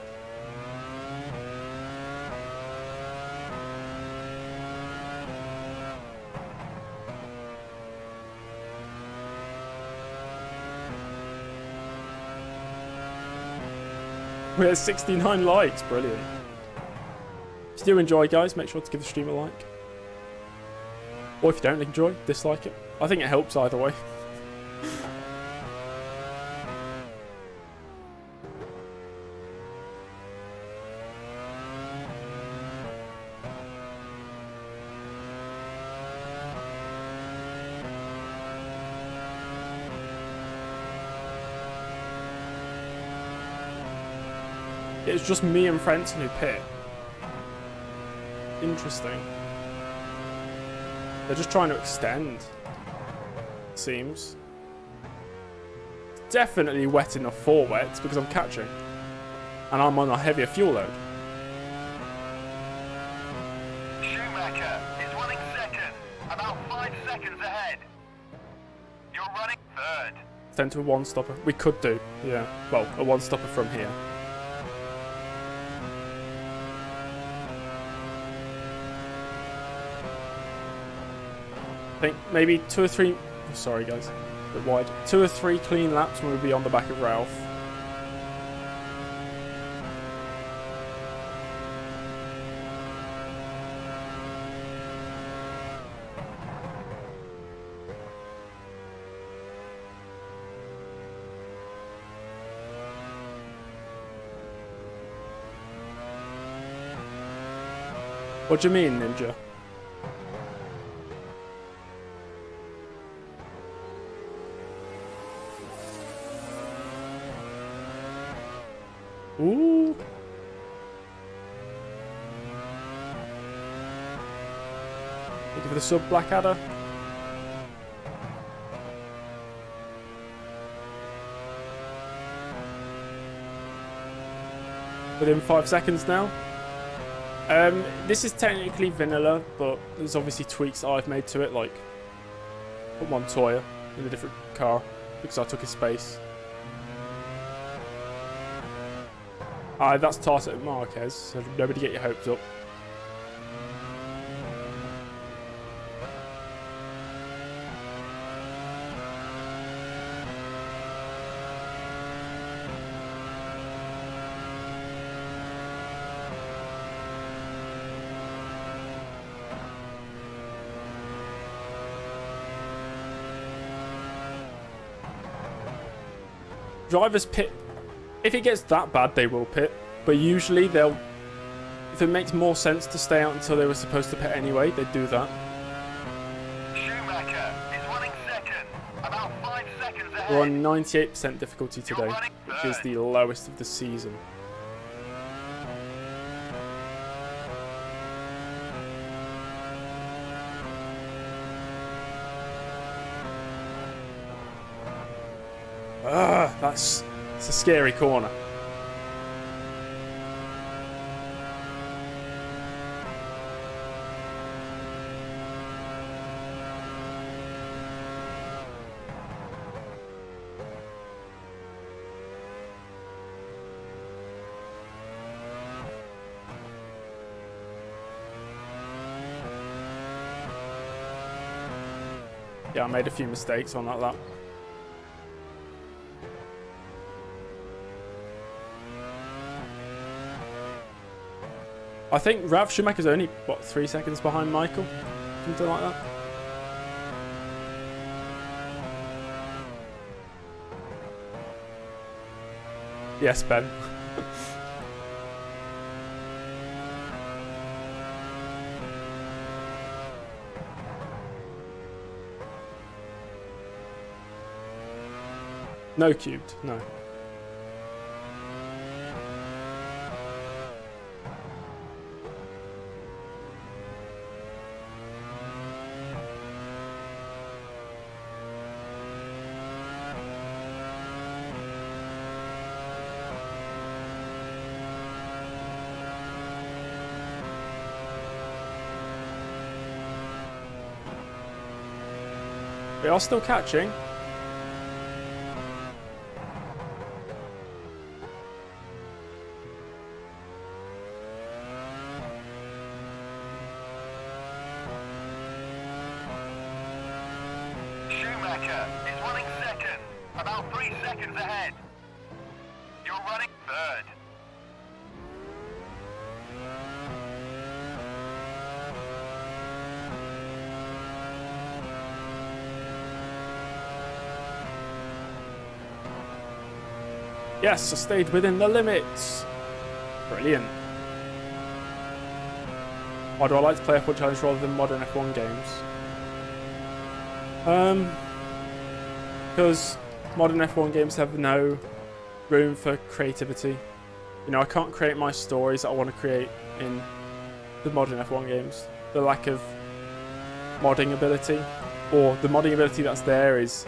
We had 69 likes. Brilliant. If you do enjoy, guys, make sure to give the stream a like. Or if you don't enjoy, dislike it. I think it helps either way. It's just me and Frenton who pit. Interesting. They're just trying to extend. It seems. Definitely wet enough for wets because I'm catching. And I'm on a heavier fuel load. Schumacher is running second, about 5 seconds ahead. You're running third. Extend to a one-stopper. We could do, yeah. Well, a one-stopper from here. I think maybe 2 or 3. Sorry, guys, a bit wide. 2 or 3 clean laps and we'll be on the back of Ralph. What do you mean, Ninja? Ooh. Thank you for the sub, Blackadder. Within 5 seconds now. This is technically vanilla, but there's obviously tweaks that I've made to it, like put Montoya in a different car because I took his space. That's Tata and Marquez, so nobody get your hopes up. Drivers pit. If it gets that bad, they will pit. But usually they'll... If it makes more sense to stay out until they were supposed to pit anyway, they do that. Schumacher is running second, about 5 seconds ahead. We're on 98% difficulty today, which is the lowest of the season. It's a scary corner. Yeah, I made a few mistakes on that lap. I think Ralf Schumacher's only, what, 3 seconds behind Michael? Something like that. Yes, Ben. No cubed, no. We are still catching. Schumacher is running second, about 3 seconds ahead. You're running third. Yes, I stayed within the limits. Brilliant. Why do I like to play F1 Challenge rather than modern F1 games? Because modern F1 games have no room for creativity. You know, I can't create my stories that I want to create in the modern F1 games. The lack of modding ability, or the modding ability that's there, is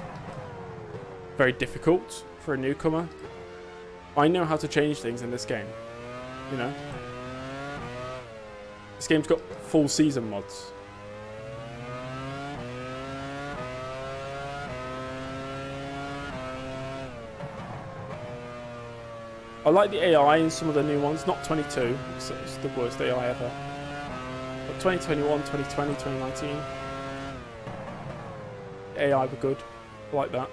very difficult for a newcomer. I know how to change things in this game, you know. This game's got full season mods. I like the AI in some of the new ones, not 22, because it's the worst AI ever. But 2021, 2020, 2019, the AI were good. I like that.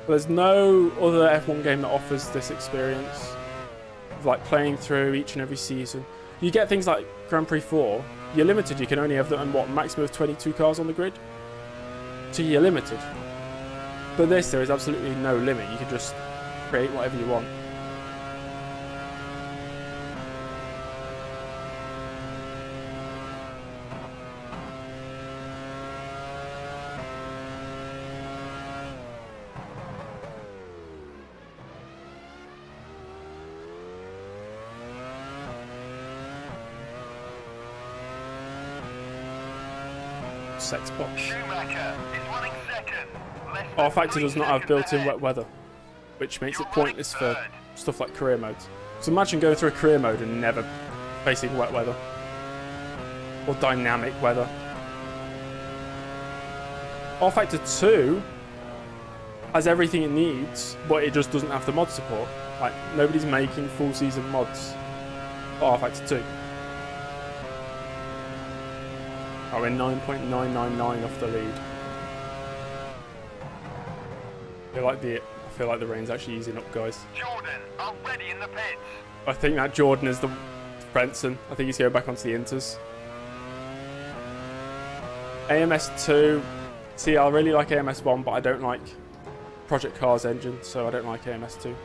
There's no other F1 game that offers this experience of like playing through each and every season. You get things like Grand Prix 4, you're limited, you can only have them, what, maximum of 22 cars on the grid? So you're limited. But this, there is absolutely no limit, you can just create whatever you want. Sex box. Schumacher is running second. R Factor does not have built-in wet weather, which makes it pointless for stuff like career modes. So imagine going through a career mode and never facing wet weather or dynamic weather. R Factor 2 has everything it needs, but it just doesn't have the mod support. Like, nobody's making full season mods for R Factor 2. Oh, we're 9.999 off the lead. I feel like the rain's actually easing up, guys. Jordan are ready in the pits. I think that Jordan is the Frentzen. I think he's going back onto the Inters. AMS2. See, I really like AMS1, but I don't like Project Cars engine, so I don't like AMS2.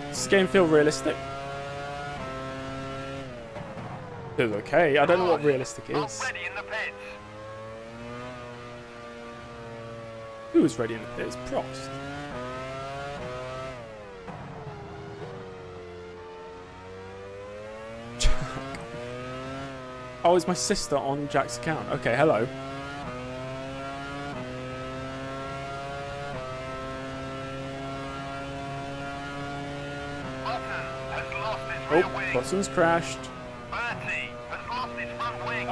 Does this game feel realistic? Feels okay. I don't know what realistic is. Ready in the pits. Who was ready in the pits? Prost. Jack. Oh, it's my sister on Jack's account. Okay, hello. Button has lost his Oh, rear wing. Button's crashed. Bernie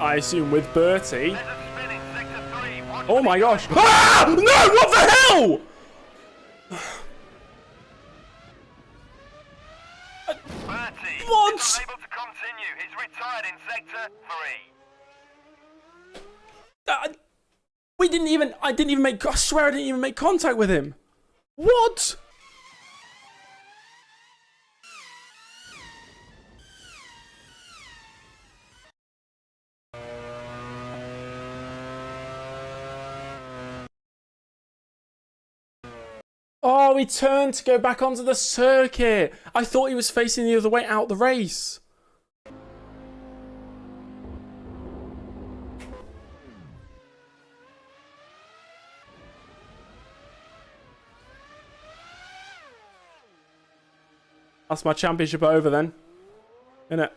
I assume with Bertie. There's a spin in sector 3. Watch Oh for my the gosh. Ah! No, what the hell? Bertie What? is unable to continue. He's retired in sector 3. We didn't even, I didn't even make, I swear I didn't even make contact with him. What? Oh, he turned to go back onto the circuit. I thought he was facing the other way out the race. That's my championship over then. Innit?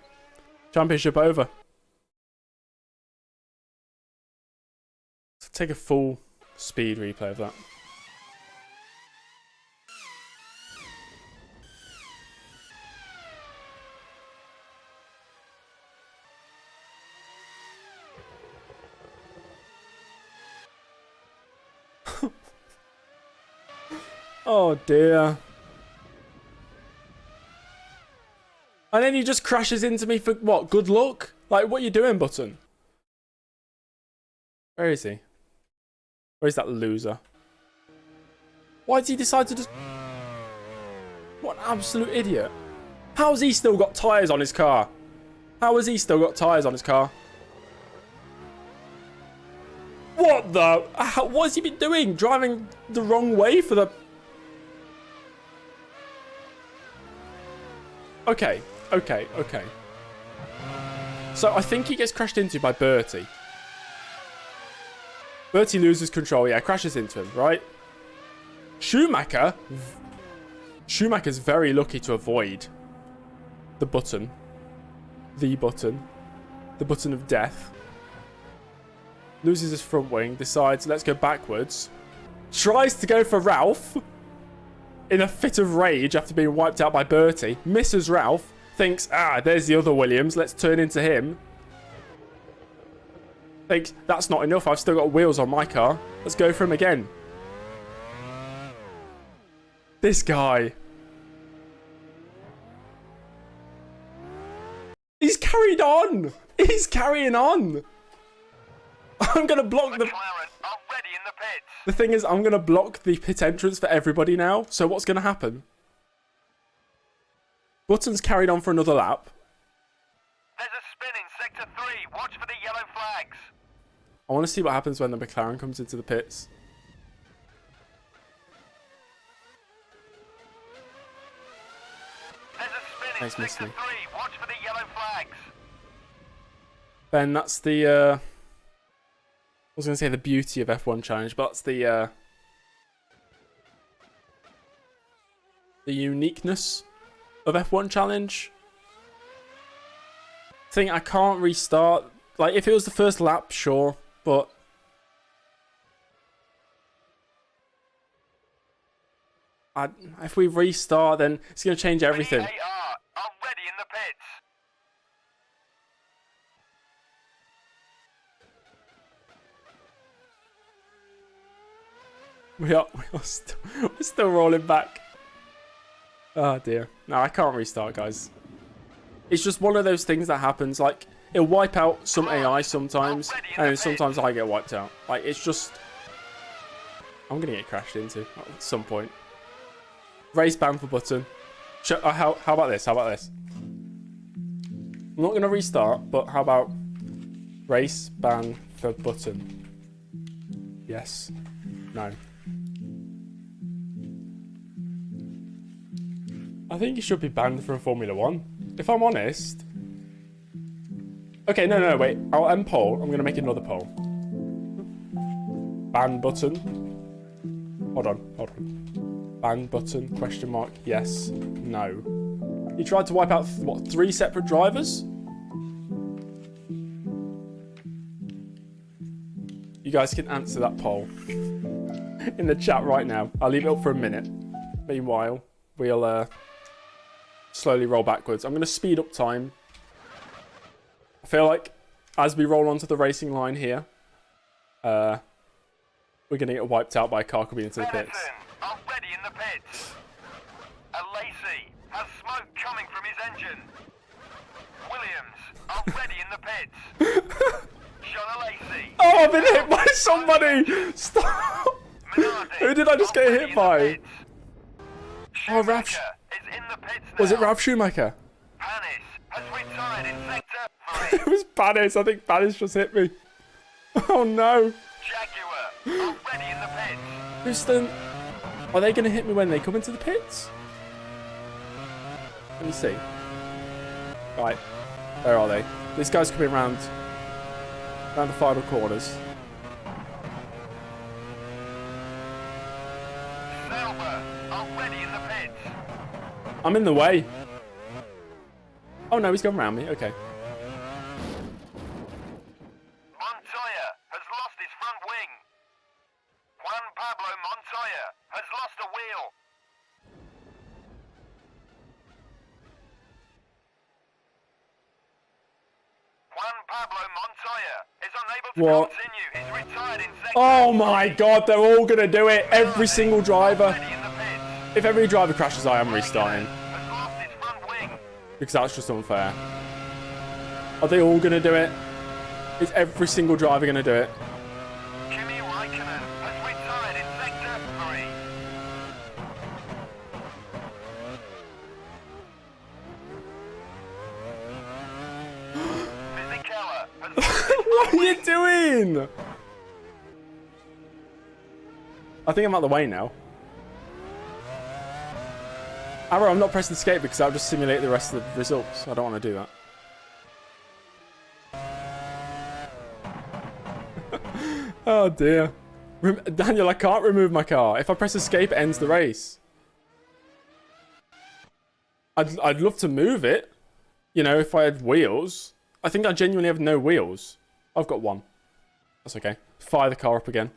Championship over. Let's take a full speed replay of that. Oh dear. And then he just crashes into me for what? Good luck? Like, what are you doing, Button? Where is he? Where is that loser? Why did he decide to just... What an absolute idiot. How has he still got tyres on his car? How has he still got tyres on his car? What the... What has he been doing? Driving the wrong way for the... Okay. So I think he gets crashed into by Bertie. Bertie loses control. Yeah, crashes into him, right? Schumacher's very lucky to avoid the button. The button of death. Loses his front wing. Decides, let's go backwards. Tries to go for Ralph. In a fit of rage after being wiped out by Bertie. Misses Ralph. Thinks, there's the other Williams. Let's turn into him. Thinks, that's not enough. I've still got wheels on my car. Let's go for him again. This guy. He's carried on. He's carrying on. I'm going to block the... McLaren are ready in the pits. The thing is, I'm going to block the pit entrance for everybody now. So what's going to happen? Button's carried on for another lap. There's a spin in sector 3. Watch for the yellow flags. I want to see what happens when the McLaren comes into the pits. There's a spin in Thanks, sector Misty. 3. Watch for the yellow flags. Ben, that's the... I was going to say the beauty of F1 Challenge, but that's the uniqueness of F1 Challenge. Thing, I can't restart. Like, if it was the first lap, sure, but... if we restart, then it's going to change everything. The AR are ready in the pits. We're still rolling back. Oh dear. No, I can't restart, guys. It's just one of those things that happens. Like, it'll wipe out some AI sometimes, and then sometimes I get wiped out. Like, it's just... I'm going to get crashed into at some point. Race ban for Button. How about this? I'm not going to restart, but how about race ban for Button? Yes. No. I think he should be banned from Formula 1. If I'm honest. Okay, no, wait. I'll end poll. I'm going to make another poll. Ban Button. Hold on. Ban Button, question mark. Yes. No. He tried to wipe out, what, 3 separate drivers? You guys can answer that poll in the chat right now. I'll leave it up for a minute. Meanwhile, we'll slowly roll backwards. I'm going to speed up time. I feel like as we roll onto the racing line here, we're going to get wiped out by a car coming into the pits. Benetton, already in the pits. Lacey has smoke coming from his engine. Williams, already in the pits. Shona Lacey. Oh, I've been hit by somebody! Stop! Minardi, Who did I just get already hit in by? the pits. Oh, Ralph. Schumacher is in the pits now. Was it Ralph Schumacher? Panis has retired in sector 3. It was Panis. I think Panis just hit me. Oh no. Jaguar, already in the pits. Houston, are they going to hit me when they come into the pits? Let me see. Right. Where are they? These guys coming around the final corners. Sauber, already in the pits. I'm in the way. Oh no, he's going around me. Okay. Montoya has lost his front wing. Juan Pablo Montoya has lost a wheel. Juan Pablo Montoya is unable to What? continue. He's retired in sector. Oh my god, they're all going to do it. Every single driver. Already in the pits. If every driver crashes, I am restarting. Has lost his front wing. Because that's just unfair. Are they all going to do it? Is every single driver going to do it? Kimi Räikkönen has retired in sector 3. Fisichella has lost his What front are you wing. doing? I think I'm out the way now. Arrow, I'm not pressing escape because I'll just simulate the rest of the results. I don't want to do that. Oh dear. Daniel, I can't remove my car. If I press escape, it ends the race. I'd love to move it. You know, if I had wheels. I think I genuinely have no wheels. I've got one. That's okay. Fire the car up again.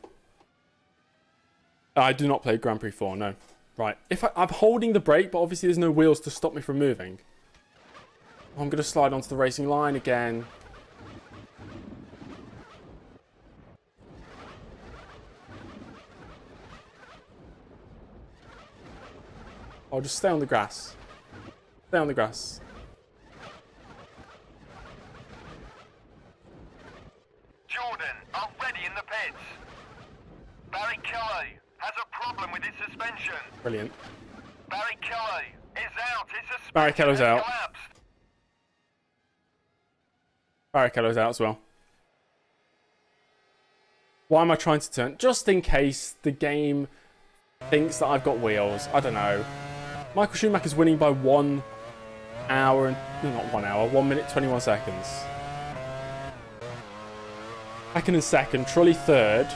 I do not play Grand Prix 4, no. Right. I'm holding the brake, but obviously there's no wheels to stop me from moving. I'm going to slide onto the racing line again. I'll just stay on the grass. Stay on the grass. Jordan already in the pits. Barrichello has a problem with his suspension. Brilliant. Barrichello is out. His suspension Barrichello's has out. collapsed. Barrichello's out as well. Why am I trying to turn? Just in case the game thinks that I've got wheels. I don't know. Michael Schumacher's winning by 1 hour and... No, not 1 hour. 1 minute, 21 seconds. Hakkinen second. Trulli third.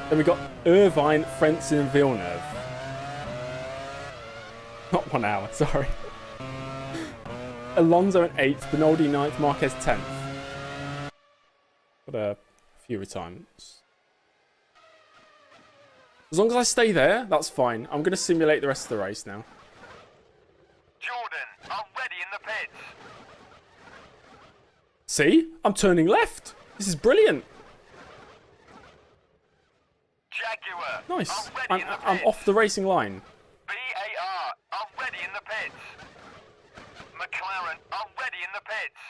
Then we got Irvine, Frentzen and Villeneuve. Not 1 hour, sorry. Alonso in 8th, Benoldi 9th, Marquez 10th. Got a few retirements. As long as I stay there, that's fine. I'm going to simulate the rest of the race now. Jordan already in the pits. See? I'm turning left. This is brilliant. Jaguar Nice. already in the I'm pits. off the racing line. BAR already in the pits. McLaren already in the pits.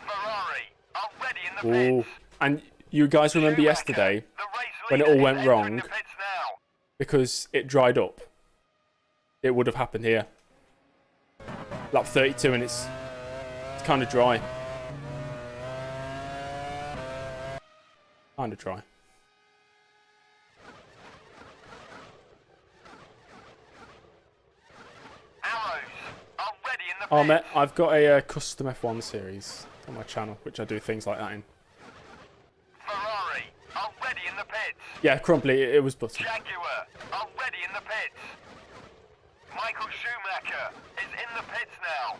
Ferrari already in the Ooh. pits. And you guys remember Schumacher, yesterday the race when it leader, all is went entering wrong the pits now. because it dried up? It would have happened here. Lap 32 and it's kind of dry. Kind of dry. Arrows already in the pits. Oh, mate, I've got a custom F1 series on my channel, which I do things like that in. Ferrari already in the pits. Yeah, Crumply, it was button. Jaguar already in the pits. Michael Schumacher is in the pits now.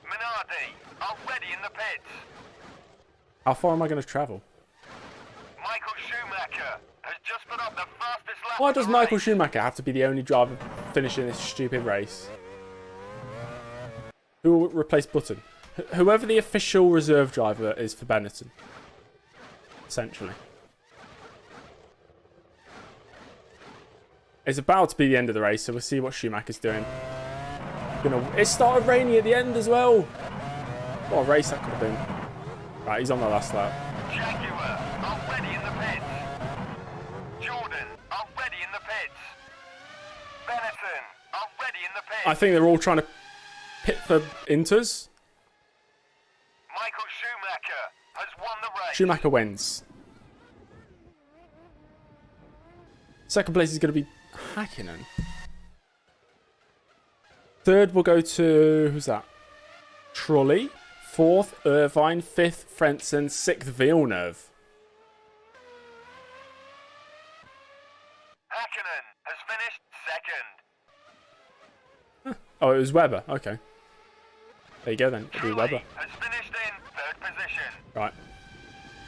Minardi already in the pits. How far am I going to travel? Michael Schumacher has just put up the fastest lap. Why of does the Michael race. Schumacher have to be the only driver finishing this stupid race? Who will replace Button? Whoever the official reserve driver is for Benetton. Essentially. It's about to be the end of the race, so we'll see what Schumacher's doing. It started raining at the end as well. What a race that could have been. Right, he's on the last lap. Jaguar already in the pits. Jordan already in the pits. Benetton already in the pits. I think they're all trying to pit for Inters. Michael Schumacher has won the race. Schumacher wins. Second place is going to be Hakkinen. Third will go to... Who's that? Trulli. Fourth, Irvine. Fifth, Frentzen. Sixth, Villeneuve. Hakkinen has finished second. Oh, it was Webber. Okay. There you go then. It'll be Webber. Trulli has finished in third position. Right.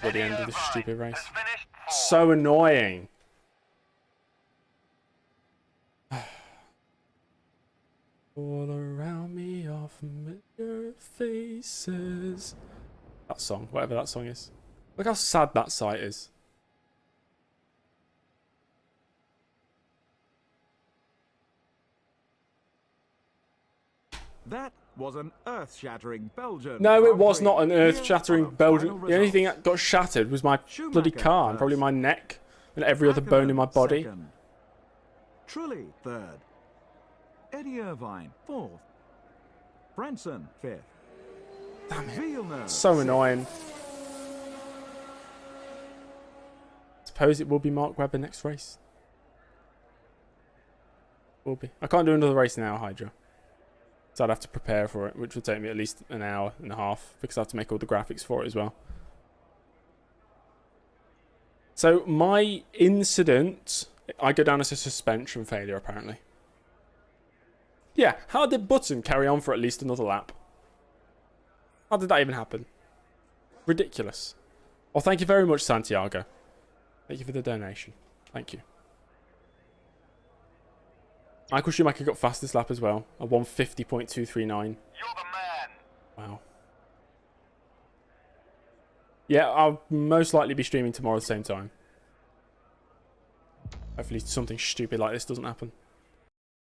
At the end of this Irvine stupid race. has finished fourth. So annoying. All around me are familiar faces. That song, whatever that song is. Look how sad that sight is. That was an earth-shattering Belgian. No, it was Grand not an Prix. earth-shattering Here are the Belgian. final The only thing results. that got shattered was my bloody car and probably my neck and every other bone in my body. Second. Trulli third. Eddie Irvine fourth. Frentzen fifth. Damn it. Villeneuve So sixth. annoying. Suppose it will be Mark Webber next race. Will be. I can't do another race now, Hydra. So I'd have to prepare for it, which would take me at least an hour and a half because I have to make all the graphics for it as well. So my incident, I go down as a suspension failure apparently. Yeah, how did Button carry on for at least another lap? How did that even happen? Ridiculous. Well, thank you very much, Santiago. Thank you for the donation. Thank you. Michael Schumacher got fastest lap as well. A 150.239. You're the man. Wow. Yeah, I'll most likely be streaming tomorrow at the same time. Hopefully something stupid like this doesn't happen.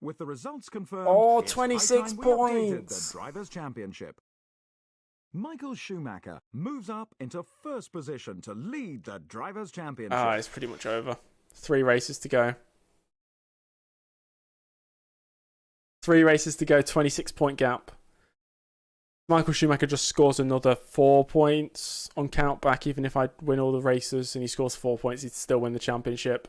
With the results confirmed, Oh, it's 26 high time we updated points. The Drivers' Championship. Michael Schumacher moves up into first position to lead the Drivers' Championship. Ah, it's pretty much over. 3 races to go. 3 races to go, 26-point gap. Michael Schumacher just scores another 4 points on countback. Even if I win all the races and he scores 4 points, he'd still win the championship.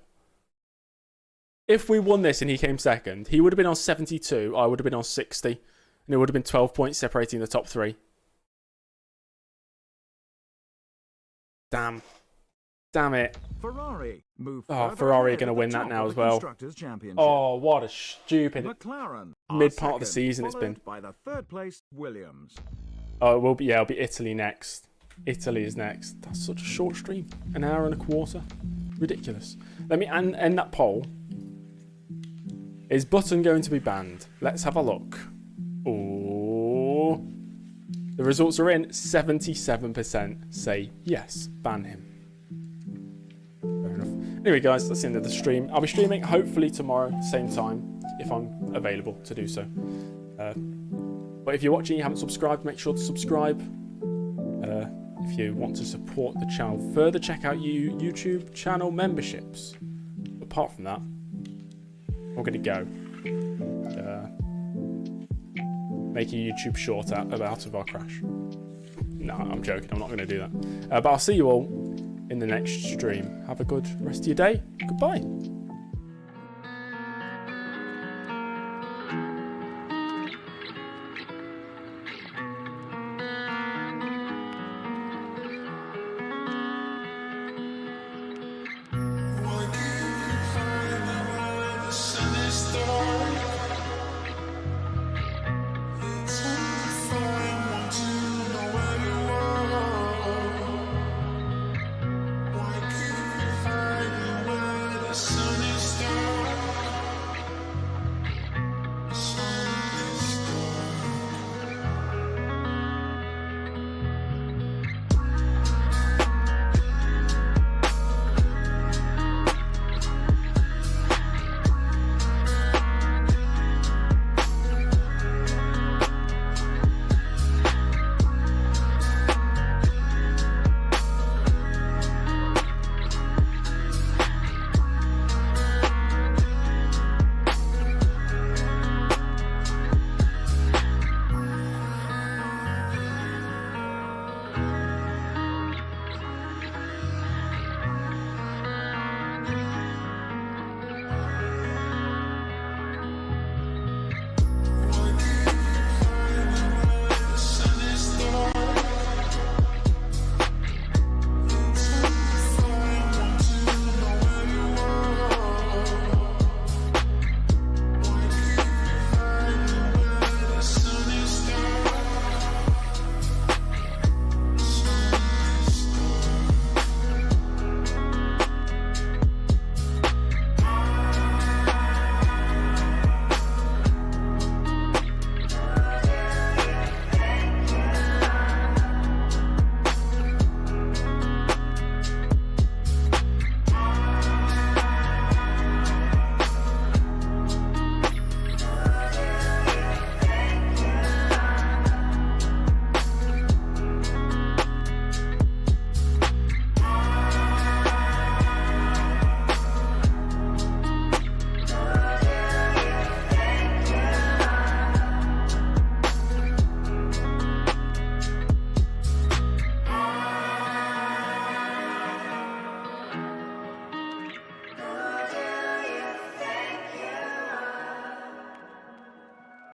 If we won this and he came second, he would have been on 72, I would have been on 60. And it would have been 12 points separating the top 3. Damn. Damn it. Ferrari move Oh, further Ferrari are ahead going to at the win that top now of as the well. Constructors' Championship. Oh, what a stupid McLaren mid are part of the second, season it's been. followed by the third place Williams. Oh, it will be. Yeah, it'll be Italy next. Italy is next. That's such a short stream. An hour and a quarter. Ridiculous. Let me end that poll. Is Button going to be banned? Let's have a look. Oh, the results are in. 77% say yes, ban him. Fair enough. Anyway, guys, that's the end of the stream. I'll be streaming hopefully tomorrow, same time, if I'm available to do so. But if you're watching and you haven't subscribed, make sure to subscribe. If you want to support the channel further, check out YouTube channel memberships. Apart from that, we're going to go make a YouTube short out of our crash. No, I'm joking. I'm not going to do that. But I'll see you all in the next stream. Have a good rest of your day. Goodbye.